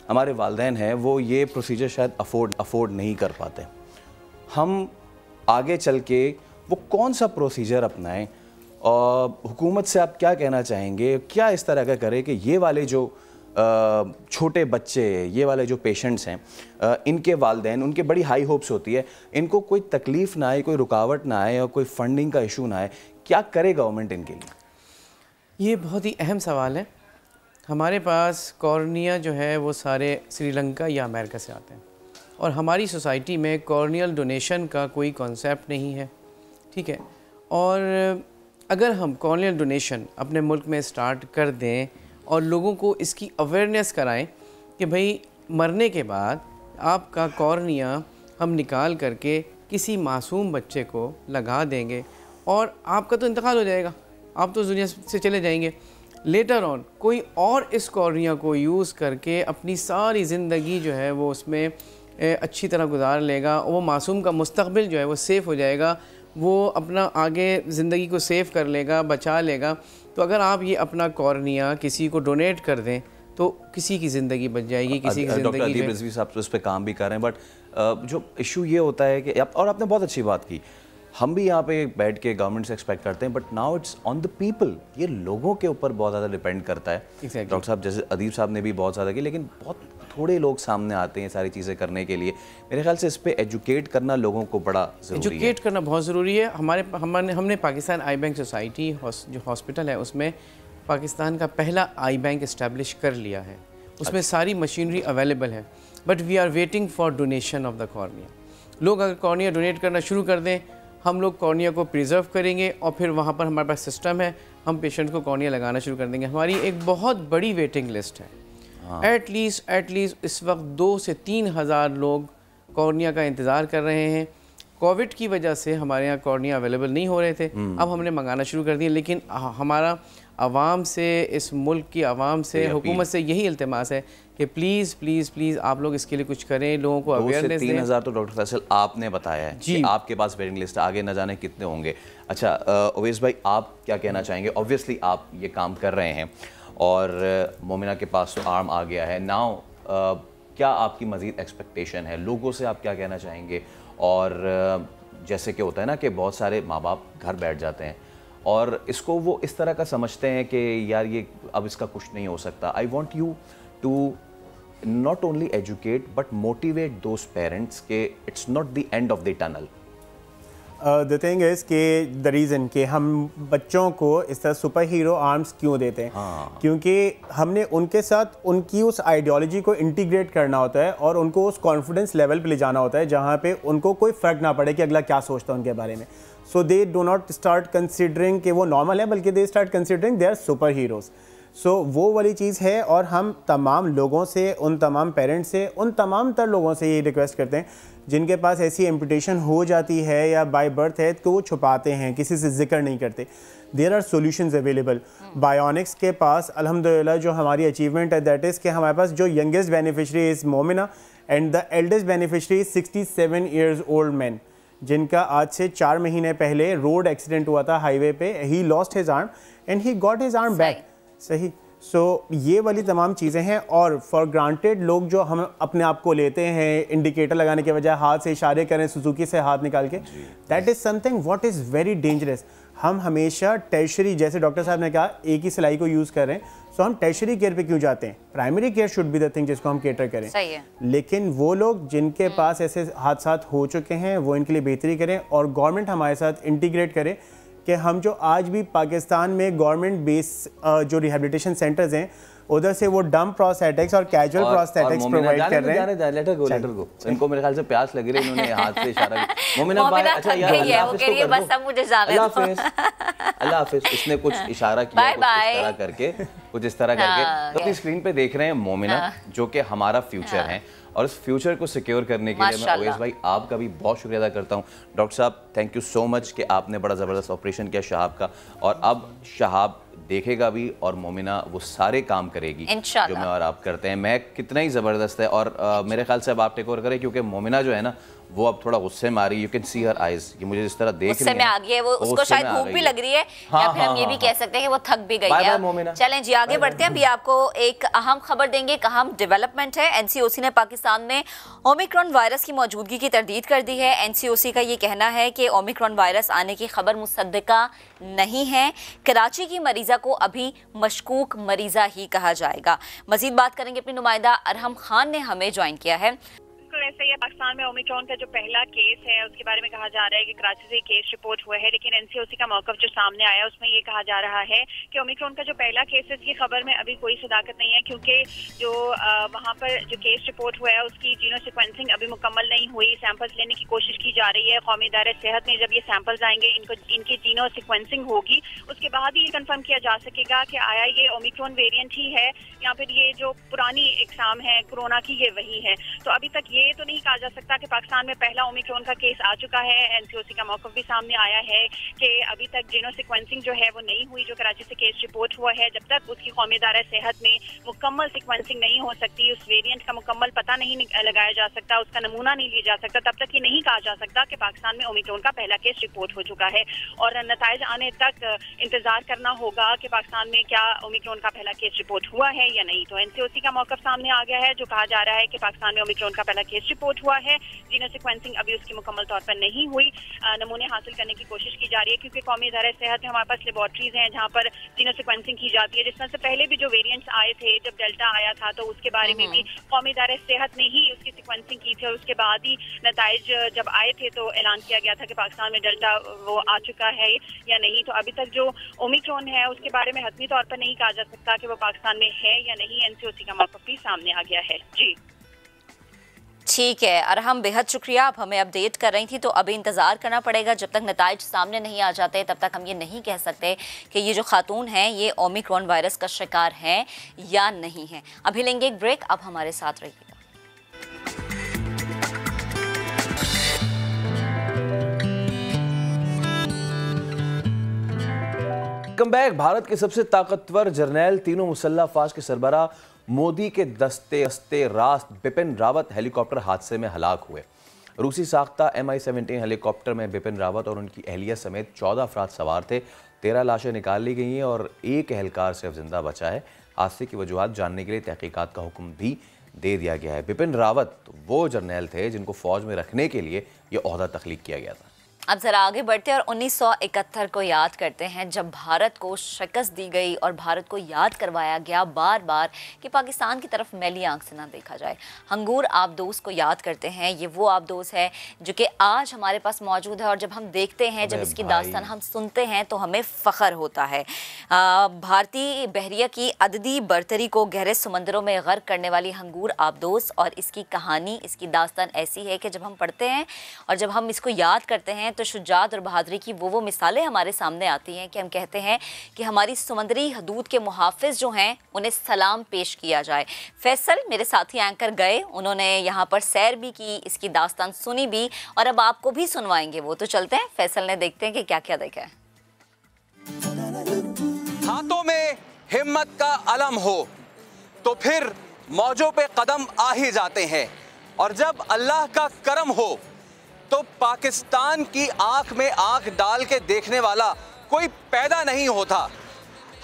हमारे वालिदैन हैं वो ये प्रोसीजर शायद अफोर्ड नहीं कर पाते, हम आगे चल के वो कौन सा प्रोसीजर अपनाएं? और हुकूमत से आप क्या कहना चाहेंगे, क्या इस तरह का करें कि ये वाले जो छोटे बच्चे, ये वाले जो पेशेंट्स हैं, इनके वालिदैन, उनके बड़ी हाई होप्स होती है, इनको कोई तकलीफ़ ना आए, कोई रुकावट ना आए और कोई फंडिंग का इशू ना आए, क्या करे गवर्नमेंट इनके लिए? ये बहुत ही अहम सवाल है। हमारे पास कॉर्निया जो है वो सारे श्रीलंका या अमेरिका से आते हैं और हमारी सोसाइटी में कॉर्नियल डोनेशन का कोई कॉन्सेप्ट नहीं है, ठीक है। और अगर हम कॉर्नियल डोनेशन अपने मुल्क में स्टार्ट कर दें और लोगों को इसकी अवेयरनेस कराएं कि भाई मरने के बाद आपका कॉर्निया हम निकाल करके किसी मासूम बच्चे को लगा देंगे और आपका तो इंतकाल हो जाएगा, आप तो दुनिया से चले जाएंगे। लेटर ऑन कोई और इस कॉर्निया को यूज़ करके अपनी सारी ज़िंदगी जो है वो उसमें अच्छी तरह गुजार लेगा और वो मासूम का मुस्तक़बिल जो है वो सेफ़ हो जाएगा, वो अपना आगे ज़िंदगी को सेव कर लेगा, बचा लेगा। तो अगर आप ये अपना कॉर्निया किसी को डोनेट कर दें तो किसी की ज़िंदगी बच जाएगी, किसी की ज़िंदगी। डॉक्टर अदीब रिजवी साहब तो इस पर काम भी कर रहे हैं, बट जो इशू ये होता है कि, और आपने बहुत अच्छी बात की, हम भी यहाँ पे बैठ के गवर्नमेंट से एक्सपेक्ट करते हैं, but now it's on the people, ये लोगों के ऊपर बहुत ज़्यादा डिपेंड करता है। डॉक्टर साहब जैसे अदीब साहब ने भी बहुत ज़्यादा की, लेकिन बहुत थोड़े लोग सामने आते हैं सारी चीज़ें करने के लिए। मेरे ख्याल से इस पर एजुकेट करना लोगों को बड़ा ज़रूरी है। एजुकेट करना बहुत ज़रूरी है। हमने पाकिस्तान आई बैंक सोसाइटी जो हॉस्पिटल है उसमें पाकिस्तान का पहला आई बैंक इस्टेब्लिश कर लिया है, उसमें सारी मशीनरी अवेलेबल है, but we are waiting for donation of the cornea. लोग अगर कॉर्निया डोनेट करना शुरू कर दें, हम लोग कॉर्निया को प्रिजर्व करेंगे और फिर वहाँ पर हमारे पास सिस्टम है, हम पेशेंट को कॉर्निया लगाना शुरू कर देंगे। हमारी एक बहुत बड़ी वेटिंग लिस्ट है, एटलीस्ट इस वक्त 2 से 3 हज़ार लोग कॉर्निया का इंतज़ार कर रहे हैं। कोविड की वजह से हमारे यहाँ कॉर्निया अवेलेबल नहीं हो रहे थे, अब हमने मंगाना शुरू कर दिए। लेकिन हमारा आवाम से, इस मुल्क की आवाम से, हुकूमत से यही इल्तिमास है कि प्लीज़ प्लीज़ प्लीज़ आप लोग इसके लिए कुछ करें, लोगों को अवेयरनेस दें। 3,000 तो डॉक्टर फैसल आपने बताया है जी, कि आपके पास वेटिंग लिस्ट, आगे न जाने कितने होंगे। अच्छा अवैस भाई, आप क्या कहना चाहेंगे? ऑब्वियसली आप ये काम कर रहे हैं और मोमिना के पास तो आर्म आ गया है नाउ, क्या आपकी मज़ीद एक्सपेक्टेशन है? लोगों से आप क्या कहना चाहेंगे? और जैसे कि होता है ना कि बहुत सारे माँ बाप घर बैठ जाते हैं और इसको वो इस तरह का समझते हैं कि यार ये अब इसका कुछ नहीं हो सकता। I want you to not only educate but motivate those parents के it's not the end of the tunnel. The thing is कि द रीज़न कि हम बच्चों को इस तरह सुपर हीरो आर्म्स क्यों देते हैं, क्योंकि हमने उनके साथ उनकी उस आइडियोलॉजी को इंटीग्रेट करना होता है और उनको उस कॉन्फिडेंस लेवल पे ले जाना होता है जहाँ पे उनको कोई फ़र्क ना पड़े कि अगला क्या सोचता है उनके बारे में। So they do not start considering कि वो नॉर्मल है, बल्कि they start considering they are super heroes. So वो वाली चीज़ है। और हम तमाम लोगों से, उन तमाम पेरेंट्स से, उन तमाम तर लोगों से ये रिक्वेस्ट करते हैं जिनके पास ऐसी एम्पुटेशन हो जाती है या बाय बर्थ है तो वो छुपाते हैं, किसी से जिक्र नहीं करते। There are solutions available. Bionics के पास अल्हम्दुलिल्लाह जो हमारी अचीवमेंट है दैट इज़ कि हमारे पास जो youngest beneficiary is Momina and the eldest beneficiary is 67 years old man, जिनका आज से 4 महीने पहले रोड एक्सीडेंट हुआ था हाईवे पे। He lost his arm and he got his arm back. सही। सो ये वाली तमाम चीज़ें हैं। और फॉर ग्रांटेड लोग जो हम अपने आप को लेते हैं, इंडिकेटर लगाने के बजाय हाथ से इशारे करें सुजुकी से हाथ निकाल के, that is something what is very dangerous. हम हमेशा टर्शरी, जैसे डॉक्टर साहब ने कहा, एक ही सिलाई को यूज़ कर रहे हैं, सो हम टर्शरी केयर पे क्यों जाते हैं? Primary care should be the thing जिसको हम केटर करें। सही है। लेकिन वो लोग जिनके पास ऐसे हादसात हो चुके हैं वो इनके लिए बेहतरी करें और गवर्नमेंट हमारे साथ इंटीग्रेट करे कि हम जो आज भी पाकिस्तान में गवर्नमेंट बेस जो रिहेबिलिटेशन सेंटर्स हैं उधर से वो डम प्रोस्थेटिक्स और कैजुअल प्रोस्थेटिक्स प्रोवाइड कर रहे हैं। लेटर गो इनको मेरे ख्याल से प्यास लग रही है, इन्होंने हाथ से इशारा मोमिना भाई, अच्छा यार अल्लाह हाफिज, इसने कुछ इशारा किया कुछ इस तरह करके, कुछ इस तरह करके। तो अपनी स्क्रीन पे देख रहे हैं मोमिना, जो कि हमारा फ्यूचर है, और इस फ्यूचर को सिक्योर करने के लिए मैं ओवैस भाई आपका भी बहुत शुक्रिया अदा करता हूँ। डॉक्टर साहब थैंक यू सो मच कि आपने बड़ा ज़बरदस्त ऑपरेशन किया शहाब का, और अब शहाब देखेगा भी और मोमिना वो सारे काम करेगी जो मैं और आप करते हैं। मैं कितना ही ज़बरदस्त है, और मेरे ख्याल से अब आप टेक ओवर करें, क्योंकि मोमिना जो है ना वो अब थोड़ा गुस्से में आ रही है। You can see her eyes कि मुझे जिस तरह देख रही है, में आ गई है वो, उसको शायद भूख भी लग रही है, या फिर हम ये भी कह सकते हैं कि वो थक भी गई है। चलें जी आगे बढ़ते हैं। अभी आपको एक अहम खबर देंगे, एक अहम डेवलपमेंट है। एनसीओसी ने पाकिस्तान में ओमिक्रॉन वायरस की मौजूदगी की तरदीद कर दी है। एनसीओसी का ये कहना है कि ओमिक्रॉन वायरस आने की खबर मुसद्दका नहीं है। कराची की मरीजा को अभी मशकूक मरीजा ही कहा जाएगा। मजीद बात करेंगे, अपनी नुमाइंदा अरहम खान ने हमें ज्वाइन किया है। ऐसे ही पाकिस्तान में ओमिक्रॉन का जो पहला केस है उसके बारे में कहा जा रहा है कि कराची से केस रिपोर्ट हुआ है, लेकिन एनसीओसी का मौकफ जो सामने आया उसमें ये कहा जा रहा है कि ओमिक्रॉन का जो पहला केस है इसकी खबर में अभी कोई सदाकत नहीं है, क्योंकि जो वहाँ पर जो केस रिपोर्ट हुआ है उसकी जीनो सिक्वेंसिंग अभी मुकम्मल नहीं हुई। सैंपल्स लेने की कोशिश की जा रही है। कौमी इदारे सेहत में जब ये सैंपल्स आएंगे, इनकी जीनो सिक्वेंसिंग होगी, उसके बाद ही ये कंफर्म किया जा सकेगा कि आया ये ओमिक्रॉन वेरिएंट ही है या फिर ये जो पुरानी इकसाम है कोरोना की ये वही है। तो अभी तक ये तो नहीं कहा जा सकता कि पाकिस्तान में पहला ओमिक्रॉन का केस आ चुका है। एनसीओसी का मौकफ भी सामने आया है कि अभी तक जीनो सिक्वेंसिंग जो है वो नहीं हुई, जो कराची से केस रिपोर्ट हुआ है। जब तक उसकी कौमी इदारा सेहत में मुकम्मल सिक्वेंसिंग नहीं हो सकती, उस वेरिएंट का मुकम्मल पता नहीं लगाया जा सकता, उसका नमूना नहीं लिया जा सकता, तब तक ये नहीं कहा जा सकता कि पाकिस्तान में ओमिक्रॉन का पहला केस रिपोर्ट हो चुका है। और नताइज आने तक इंतजार करना होगा कि पाकिस्तान में क्या ओमिक्रॉन का पहला केस रिपोर्ट हुआ है या नहीं। तो एनसीओसी का मौकफ सामने आ गया है, जो कहा जा रहा है कि पाकिस्तान में ओमिक्रॉन का पहला केस रिपोर्ट हुआ है। जीनो सिक्वेंसिंग अभी उसकी मुकम्मल तौर पर नहीं हुई। नमूने हासिल करने की कोशिश की जा रही है, क्योंकि कौमी इदारे सेहत में हमारे पास लेबॉर्ट्रीज हैं जहां पर जीनो सिक्वेंसिंग की जाती है। जिस तरह से पहले भी जो वेरिएंट्स आए थे, जब डेल्टा आया था तो उसके बारे में भी कौमी इदारे सेहत ने ही उसकी सिक्वेंसिंग की थी, और उसके बाद ही नताइज जब आए थे तो ऐलान किया गया था कि पाकिस्तान में डेल्टा वो आ चुका है या नहीं। तो अभी तक जो ओमिक्रॉन है उसके बारे में हतमी तौर पर नहीं कहा जा सकता कि वो पाकिस्तान में है या नहीं। एनसीओसी का मौक़िफ़ भी सामने आ गया है। जी ठीक है अरहम, बेहद शुक्रिया। आप हमें अपडेट कर रही थी, तो अभी इंतज़ार करना पड़ेगा। जब तक नताइज सामने नहीं आ जाते तब तक हम ये नहीं कह सकते कि ये जो खातून हैं ये ओमिक्रॉन वायरस का शिकार हैं या नहीं है। अभी लेंगे एक ब्रेक, अब हमारे साथ रहिएगा। Welcome back. भारत के सबसे ताकतवर जर्नैल, तीनों मुसल्लह अफवाज के सरबराह मोदी के दस्ते रास्त बिपिन रावत हेलीकॉप्टर हादसे में हलाक हुए। रूसी साख्ता MI-17 हेलीकॉप्टर में बिपिन रावत और उनकी अहलिया समेत 14 अफराद सवार थे। 13 लाशें निकाल ली गई हैं और एक एहलकार सिर्फ जिंदा बचा है। हादसे की वजूहात जानने के लिए तहकीकात का हुक्म भी दे दिया गया है। बिपिन रावत वो जर्नैल थे जिनको फौज में रखने के लिए ये ओहदा तख्लीक किया गया था। अब ज़रा आगे बढ़ते हैं और 1971 को याद करते हैं, जब भारत को शिकस्त दी गई और भारत को याद करवाया गया बार बार कि पाकिस्तान की तरफ मैली आंख से ना देखा जाए। हंगूर आबदोस को याद करते हैं। ये वो आबदोस है जो कि आज हमारे पास मौजूद है, और जब हम देखते हैं, जब इसकी दास्तान हम सुनते हैं तो हमें फ़ख्र होता है। भारतीय बहरिया की अददी बरतरी को गहरे समंदरों में गर्क करने वाली हंगूर आबदोस और इसकी कहानी, इसकी दास्तान ऐसी है कि जब हम पढ़ते हैं और जब हम इसको याद करते हैं तो शुजात और बहादुरी की वो मिसालें हमारे सामने आती हैं कि हम कहते हैं कि हमारी समुद्री हदूद के मुहाफिज जो हैं उन्हें सलाम पेश किया जाए। फैसल मेरे साथी एंकर गए, उन्होंने यहाँ पर सैर भी की, इसकी दास्तान सुनी भी, और अब आपको भी सुनवाएंगे वो। तो चलते हैं फैसल ने, देखते हैं कि क्या क्या देखा है। हाथों में हिम्मत का अलम हो तो फिर मौजों पे कदम आ ही जाते हैं, और जब अल्लाह का करम हो तो पाकिस्तान की आंख में आंख डाल के देखने वाला कोई पैदा नहीं होता।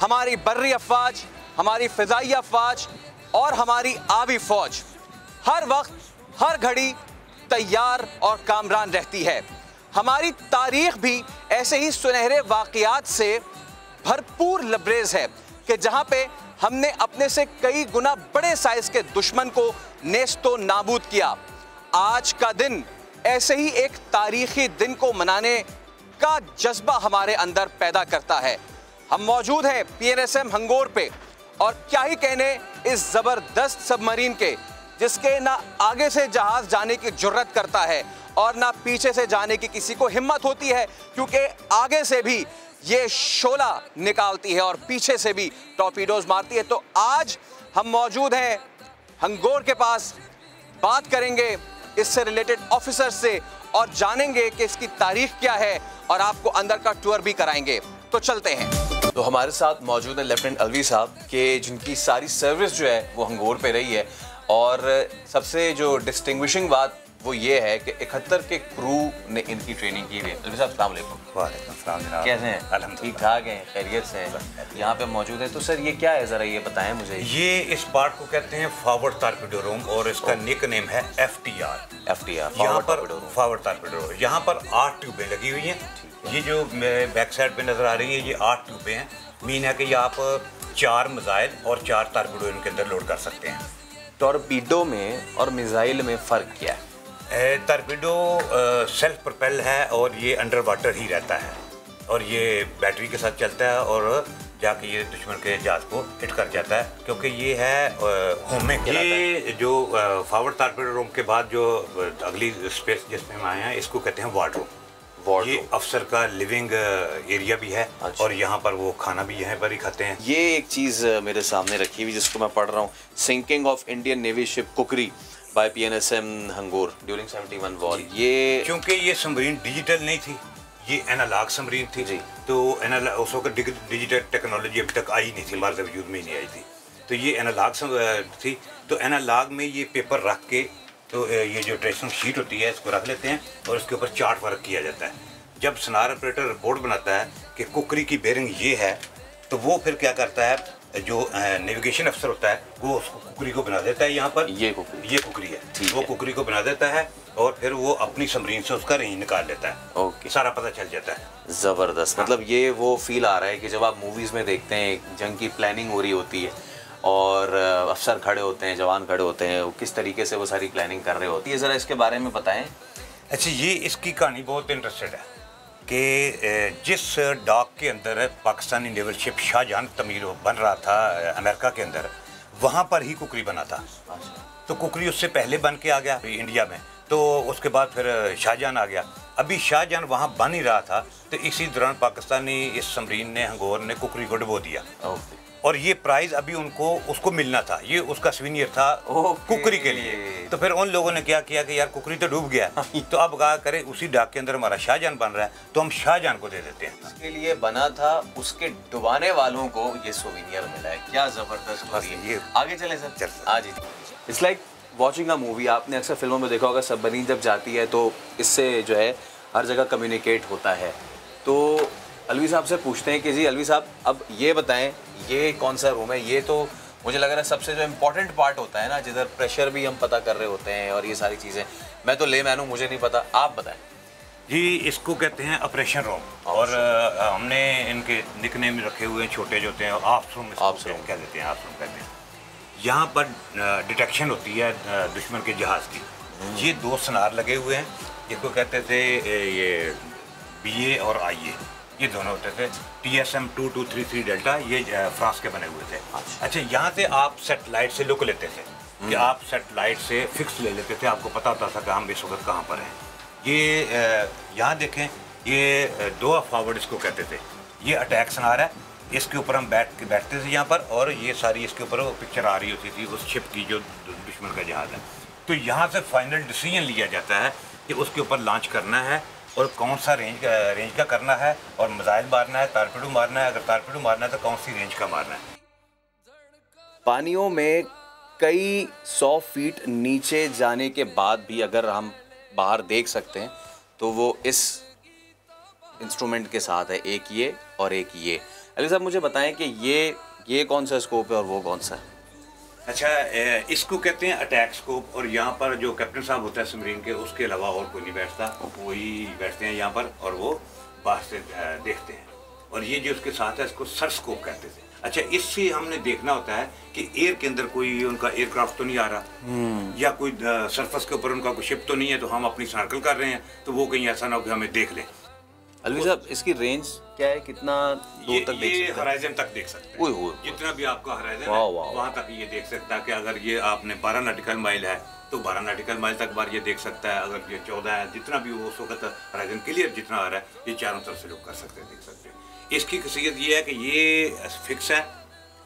हमारी बर्री अफवाज, हमारी फ़िज़ाई अफवाज और हमारी आबी फ़ौज हर वक्त हर घड़ी तैयार और कामरान रहती है। हमारी तारीख़ भी ऐसे ही सुनहरे वाक़यात से भरपूर लबरेज़ है कि जहाँ पे हमने अपने से कई गुना बड़े साइज़ के दुश्मन को नेस्तो नाबूद किया। आज का दिन ऐसे ही एक तारीखी दिन को मनाने का जज्बा हमारे अंदर पैदा करता है। हम मौजूद हैं PNSM हंगोर पे, और क्या ही कहने इस जबरदस्त सबमरीन के, जिसके ना आगे से जहाज जाने की जुर्रत करता है और ना पीछे से जाने की किसी को हिम्मत होती है, क्योंकि आगे से भी ये शोला निकालती है और पीछे से भी टॉर्पीडोज मारती है। तो आज हम मौजूद हैं हंगोर के पास, बात करेंगे इससे रिलेटेड ऑफिसर से और जानेंगे कि इसकी तारीख क्या है और आपको अंदर का टूर भी कराएंगे। तो चलते हैं। तो हमारे साथ मौजूद है लेफ्टिनेंट अलवी साहब के, जिनकी सारी सर्विस जो है वो हंगोर पे रही है और सबसे जो डिस्टिंग्विशिंग बात वो ये है कि 71 के क्रू ने इनकी ट्रेनिंग की हुई है। अलवी साहब अस्सलाम वालेकुम। वालेकुम सलाम जनाब। कैसे हैं? ठीक ठाक हैं, खैरियत से हैं, यहाँ पे मौजूद है। तो सर ये क्या है, ज़रा ये बताएं मुझे। ये इस पार्ट को कहते हैं फॉरवर्ड टॉर्पीडो रूम और इसका निक नेम है FTR। यहाँ पर फॉरवर्ड टॉर्पीडो रूम, यहाँ पर 8 ट्यूबें लगी हुई हैं। ये जो बैक साइड पे नजर आ रही है ये 8 ट्यूबें हैं। मीन है कि ये आप 4 मिसाइल और 4 टॉर्पीडो इनके अंदर लोड कर सकते हैं। टॉर्पीडो में और मिसाइल में फ़र्क क्या है? टॉर्पीडो सेल्फ प्रोपेल है और ये अंडर वाटर ही रहता है और ये बैटरी के साथ चलता है और जाके ये दुश्मन के जहाज को हिट कर जाता है, क्योंकि ये है होमिंग। ये जो फॉरवर्ड टॉर्पीडो रूम के बाद जो अगली स्पेस जिसमें हम आए हैं इसको कहते हैं वार्ड रूम। ये अफसर का लिविंग एरिया भी है। अच्छा। और यहाँ पर वो खाना भी यहाँ पर ही खाते हैं। ये एक चीज़ मेरे सामने रखी हुई जिसको मैं पढ़ रहा हूँ, sinking of Indian navy ship Khukri by PNSM Hangor during 71 war. ये क्योंकि ये सबमरीन डिजिटल नहीं थी, ये एनालॉग सबमरीन थी जी। तो उस वक्त डिजिटल टेक्नोलॉजी अभी तक आई नहीं थी, हमारे वजूद में ही नहीं आई थी। तो ये एनालॉग थी। तो एनालॉग में ये पेपर रख के, तो ये जो ट्रेसिंग शीट होती है इसको रख लेते हैं और इसके ऊपर चार्ट वर्क किया जाता है। जब सनार ऑपरेटर रिपोर्ट बनाता है कि कुकरी की बेरिंग ये है, तो वो फिर क्या करता है, जो नेविगेशन अफसर होता है वो उसको कुकरी को बना देता है। यहाँ पर ये कुकरी है, वो कुकरी को बना देता है और फिर वो अपनी सबमरीन से उसका रेंज निकाल लेता है। ओके, सारा पता चल जाता है। ज़बरदस्त। मतलब ये वो फील आ रहा है कि जब आप मूवीज़ में देखते हैं जंग की प्लानिंग हो रही होती है और अफसर खड़े होते हैं, जवान खड़े होते हैं, वो किस तरीके से वो सारी प्लानिंग कर रहे होती है, ज़रा इसके बारे में बताएं। अच्छा, ये इसकी कहानी बहुत इंटरेस्टेड है कि जिस डॉक के अंदर पाकिस्तानी नेवल शिप शाहजहां तमीर बन रहा था अमेरिका के अंदर, वहाँ पर ही कुकरी बना था। तो कुकरी उससे पहले बन के आ गया इंडिया में, तो उसके बाद फिर शाहजहां आ गया। अभी शाहजहां वहाँ बन ही रहा था, तो इसी दौरान पाकिस्तानी इस सबमरीन ने, हंगोर ने कुकरी को डुबो दिया और ये प्राइज अभी उसको मिलना था, ये उसका सवीनियर था कुकरी के लिए। तो फिर उन लोगों ने क्या किया कि यार कुकरी तो डूब गया, तो अब कहा करे उसी डाक के अंदर हमारा शाहजहां बन रहा है तो हम शाहजहां को दे देते हैं। उसके लिए बना था, उसके डुबाने वालों को ये सवीनियर मिला है। क्या जबरदस्त स्टोरी है। ये आगे चले सर। आज ही it's like watching a movie. आपने अक्सर फिल्मों में देखा होगा, सबमरीन जब जाती है तो इससे जो है हर जगह कम्युनिकेट होता है। तो अलवी साहब से पूछते हैं कि जी अलवी साहब, अब ये बताएं ये कौन सा रूम है। ये तो मुझे लग रहा है सबसे जो इम्पोर्टेंट पार्ट होता है ना, जिधर प्रेशर भी हम पता कर रहे होते हैं और ये सारी चीज़ें। मैं तो लेमैन हूँ, मुझे नहीं पता, आप बताएं। जी, इसको कहते हैं ऑपरेशन रूम और हमने इनके निकनेम रखे हुए हैं छोटे जो होते हैं, ऑप्स रूम कह देते हैं, ऑप्स रूम कहते हैं। यहाँ पर डिटेक्शन होती है दुश्मन के जहाज़ की। ये 2 सनार लगे हुए हैं, इसको कहते थे ये BA और IA, ये दोनों होते थे। TSM 2233 डेल्टा, ये फ्रांस के बने हुए थे। अच्छा, यहाँ से आप सेटेलाइट से लुक लेते थे कि आप सेटेलाइट से फिक्स ले लेते थे, आपको पता होता था कि हम इस वक्त कहाँ पर हैं। ये यहाँ देखें, ये 2 फॉरवर्ड इसको कहते थे। ये अटैक सनार है, इसके ऊपर हम बैठते थे यहाँ पर, और ये सारी इसके ऊपर वो पिक्चर आ रही होती थी उस शिप की जो दुश्मन का जहाज़ है। तो यहाँ से फाइनल डिसीजन लिया जाता है कि उसके ऊपर लॉन्च करना है और कौन सा रेंज का करना है, और मिसाइल मारना है, टॉर्पीडो मारना है। अगर टॉर्पीडो मारना है तो कौन सी रेंज का मारना है। पानियों में कई 100 फीट नीचे जाने के बाद भी अगर हम बाहर देख सकते हैं तो वो इस इंस्ट्रूमेंट के साथ है, एक ये और एक ये। अली साहब मुझे बताएं कि ये कौन सा स्कोप है और वो कौन सा है? अच्छा, इसको कहते हैं अटैक स्कोप, और यहाँ पर जो कैप्टन साहब होता है सबमरीन के, उसके अलावा और कोई नहीं बैठता, वही बैठते हैं यहाँ पर और वो बाहर से देखते हैं। और ये जो उसके साथ है इसको सर स्कोप कहते थे। अच्छा, इससे हमने देखना होता है कि एयर के अंदर कोई उनका एयरक्राफ्ट तो नहीं आ रहा, या कोई सरफेस के ऊपर उनका कोई शिप तो नहीं है, तो हम अपनी सर्कल कर रहे हैं तो वो कहीं ऐसा ना हो कि हमें देख लें। अलवी साहब, इसकी रेंज क्या है, कितना दूर तक देख सकते हैं? हराइजन तक देख सकते हैं, जितना भी आपका हराइजन है वहाँ तक ये देख सकता है कि अगर ये आपने 12 नॉटिकल माइल है तो 12 नॉटिकल माइल तक बार ये देख सकता है। अगर ये 14 है, जितना भी वो उस वक्त हराइजन क्लियर जितना आ रहा है, ये चारों तरफ से लोग कर सकते हैं, देख सकते हैं। इसकी खासियत ये है कि ये फिक्स है,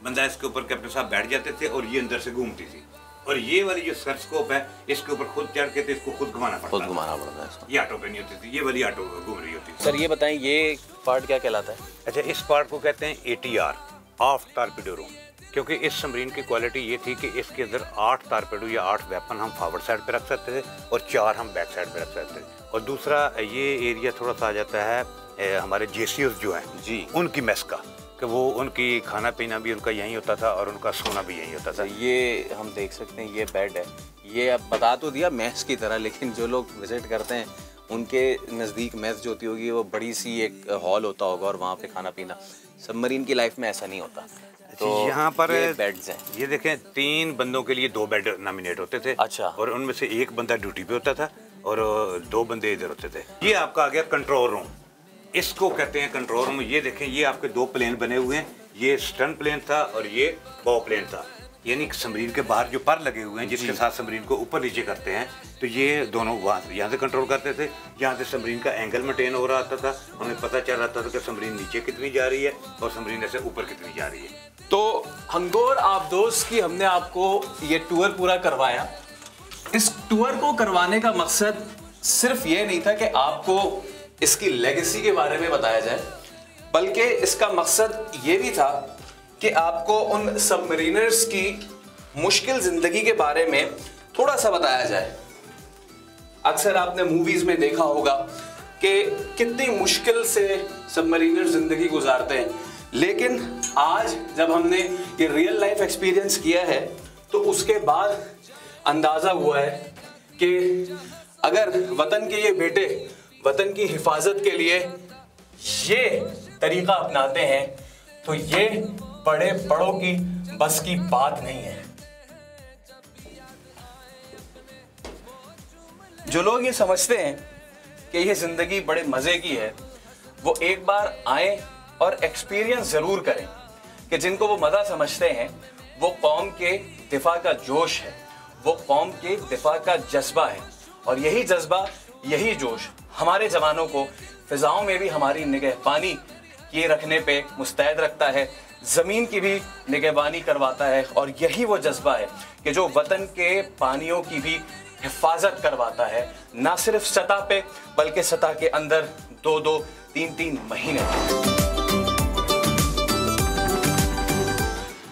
बंदा इसके ऊपर के अपने साथ बैठ जाते थे और ये अंदर से घूमती थी। और ये वाली जो स्कोप है, इसके ऊपर खुद चढ़ के तो इसको खुद घुमाना पड़ता है। ये ऑटो पे नहीं होती थी, ये वाली ऑटो घूम रही होती थी। सर ये बताएं, ये पार्ट क्या कहलाता है? अच्छा, इस पार्ट को कहते हैं ATR, ऑफ टारपीडो रूम, क्योंकि इस सबमरीन की क्वालिटी ये थी कि इसके अंदर 8 टारपीडो या 8 वेपन हम फॉरवर्ड साइड पे रख सकते थे और 4 हम बैक साइड पे रख सकते थे। और दूसरा ये एरिया थोड़ा सा आ जाता है हमारे JCOs जो हैं जी, उनकी मेस का, कि वो उनकी खाना पीना भी उनका यहीं होता था और उनका सोना भी यहीं होता था। ये हम देख सकते हैं, ये बेड है, ये अब बता तो दिया मैस की तरह, लेकिन जो लोग विजिट करते हैं उनके नज़दीक मैस जो होती होगी वो बड़ी सी एक हॉल होता होगा और वहाँ पे खाना पीना। सबमरीन की लाइफ में ऐसा नहीं होता। तो यहाँ पर बेड्स हैं, ये देखें, 3 बंदों के लिए 2 बेड नॉमिनेट होते थे। अच्छा। और उनमें से एक बंदा ड्यूटी पे होता था और 2 बंदे इधर होते थे। ये आपका आ गया कंट्रोल रूम, इसको कहते हैं कंट्रोल रूम। ये देखें, ये आपके 2 प्लेन बने हुए हैं, ये स्टर्न प्लेन था और ये बॉ प्लेन था, यानी सबमरीन के बाहर जो पर लगे हुए हैं जिसके साथ सबमरीन को ऊपर नीचे करते हैं, तो ये दोनों यहाँ से कंट्रोल करते थे। यहाँ से सबमरीन का एंगल मेंटेन हो रहा था, हमें पता चल रहा था कि सबमरीन नीचे कितनी जा रही है और सबमरीन ऐसे ऊपर कितनी जा रही है। तो हंगोर आबदोस की हमने आपको ये टूर पूरा करवाया। इस टूर को करवाने का मकसद सिर्फ ये नहीं था कि आपको इसकी लेगेसी के बारे में बताया जाए, बल्कि इसका मकसद ये भी था कि आपको उन सबमरीनर्स की मुश्किल ज़िंदगी के बारे में थोड़ा सा बताया जाए। अक्सर आपने मूवीज़ में देखा होगा कि कितनी मुश्किल से सबमरीनर ज़िंदगी गुजारते हैं, लेकिन आज जब हमने ये रियल लाइफ एक्सपीरियंस किया है तो उसके बाद अंदाज़ा हुआ है कि अगर वतन के ये बेटे वतन की हिफाजत के लिए ये तरीका अपनाते हैं तो ये बड़े बड़ों की बस की बात नहीं है। जो लोग ये समझते हैं कि ये जिंदगी बड़े मजे की है, वो एक बार आए और एक्सपीरियंस जरूर करें कि जिनको वो मजा समझते हैं वो कौम के दिफा का जोश है, वो कौम के दिफा का जज्बा है। और यही जज्बा, यही जोश हमारे जवानों को फिजाओं में भी हमारी निगहबानी किए रखने पे मुस्तैद रखता है, ज़मीन की भी निगहबानी करवाता है। और यही वो जज्बा है कि जो वतन के पानियों की भी हिफाजत करवाता है, ना सिर्फ सतह पे बल्कि सतह के अंदर 2-2, 3-3 महीने।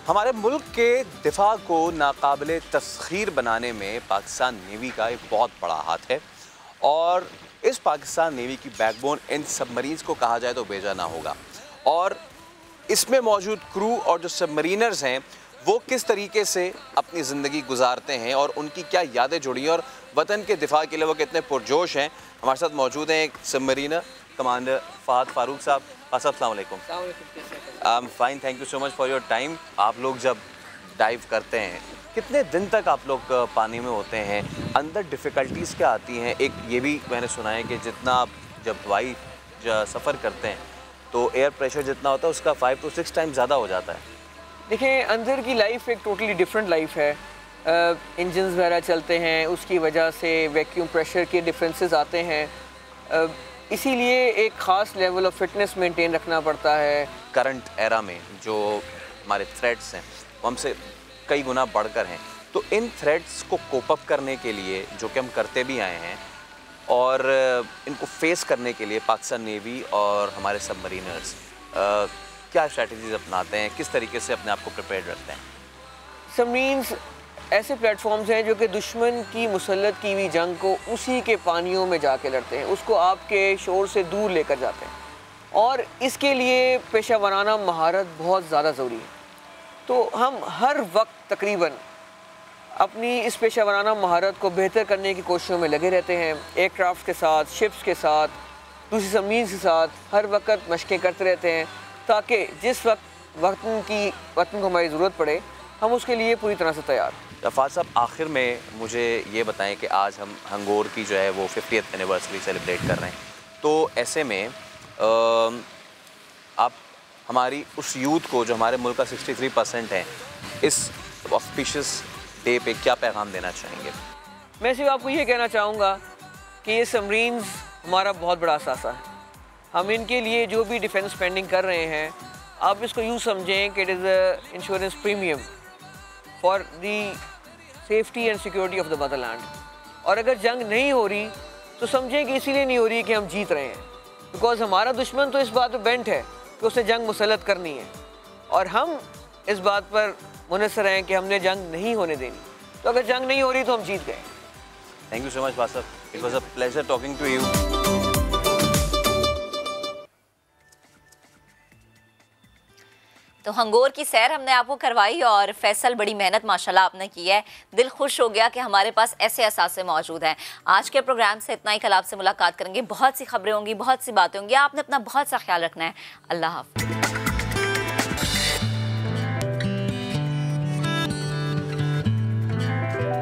हमारे मुल्क के दिफा को नाकाबिले तस्खीर बनाने में पाकिस्तान नेवी का एक बहुत बड़ा हाथ है और इस पाकिस्तान नेवी की बैकबोन इन सबमरीन्स को कहा जाए तो बेजाना होगा। और इसमें मौजूद क्रू और जो सबमरीनर्स हैं वो किस तरीके से अपनी ज़िंदगी गुजारते हैं और उनकी क्या यादें जुड़ी हैं और वतन के दिफा के लिए वो कितने पुरजोश हैं। हमारे साथ मौजूद हैं एक सबमरीनर कमांडर फ़हद फ़ारूक साहब। अस्सलाम वालेकुम। I am fine, thank you so much for your time. आप लोग जब डाइव करते हैं कितने दिन तक आप लोग पानी में होते हैं, अंदर डिफ़िकल्टीज़ क्या आती हैं? एक ये भी मैंने सुना है कि जितना आप जब हवाई सफ़र करते हैं तो एयर प्रेशर जितना होता है उसका 5 to 6 टाइम ज़्यादा हो जाता है। देखिए, अंदर की लाइफ एक टोटली डिफरेंट लाइफ है। इंजन्स वगैरह चलते हैं, उसकी वजह से वैक्यूम प्रेशर के डिफरेंसेस आते हैं, इसीलिए एक ख़ास लेवल ऑफ फिटनेस मेंटेन रखना पड़ता है। करंट एरा में जो हमारे थ्रेट्स हैं वो हमसे कई गुना बढ़कर हैं, तो इन थ्रेट्स को कोप अप करने के लिए जो कि हम करते भी आए हैं और इनको फेस करने के लिए पाकिस्तान नेवी और हमारे सबमरीनर्स क्या स्ट्रैटेजीज अपनाते हैं, किस तरीके से अपने आप को प्रिपेयर्ड रखते हैं? सबमरीन्स ऐसे प्लेटफॉर्म्स हैं जो कि दुश्मन की मुसल्लत की हुई जंग को उसी के पानियों में जाके लड़ते हैं, उसको आपके शोर से दूर लेकर जाते हैं और इसके लिए पेशा वराना महारत बहुत ज़्यादा ज़रूरी है। तो हम हर वक्त तकरीबन अपनी इस पेशा वराना महारत को बेहतर करने की कोशिशों में लगे रहते हैं। एयरक्राफ्ट के साथ, शिप्स के साथ, दूसरी सबमरीन्स के साथ हर वक्त मशक़ें करते रहते हैं ताकि जिस वक्त वतन को हमारी ज़रूरत पड़े हम उसके लिए पूरी तरह से तैयार। फ़हद साहब, आखिर में मुझे ये बताएं कि आज हम हंगोर की जो है वो 50th एनिवर्सरी सेलिब्रेट कर रहे हैं, तो ऐसे में आप हमारी उस यूथ को जो हमारे मुल्क का 63% है, इस ऑस्पिशियस डे पे क्या पैगाम देना चाहेंगे? मैं सिर्फ आपको ये कहना चाहूँगा कि ये समरीन्स हमारा बहुत बड़ा असासा है। हम इनके लिए जो भी डिफेंस स्पेंडिंग कर रहे हैं, आप इसको यूँ समझें कि it is a insurance premium for the safety and security of the Motherland. और अगर जंग नहीं हो रही तो समझें कि इसीलिए नहीं हो रही कि हम जीत रहे हैं, बिकॉज हमारा दुश्मन तो इस बात पर बेंट है कि उसे जंग मुसल्लत करनी है, और हम इस बात पर मुनसर हैं कि हमने जंग नहीं होने देनी। तो अगर जंग नहीं हो रही तो हम जीत गए। Thank you so much Basar, it was a pleasure talking to you. तो हंगोर की सैर हमने आपको करवाई और फैसल बड़ी मेहनत माशाल्लाह आपने की है। दिल खुश हो गया कि हमारे पास ऐसे असासे मौजूद हैं। आज के प्रोग्राम से इतना ही, कल आपसे मुलाकात करेंगे। बहुत सी खबरें होंगी, बहुत सी बातें होंगी। आपने अपना बहुत सा ख्याल रखना है। अल्लाह हाफ़िज़।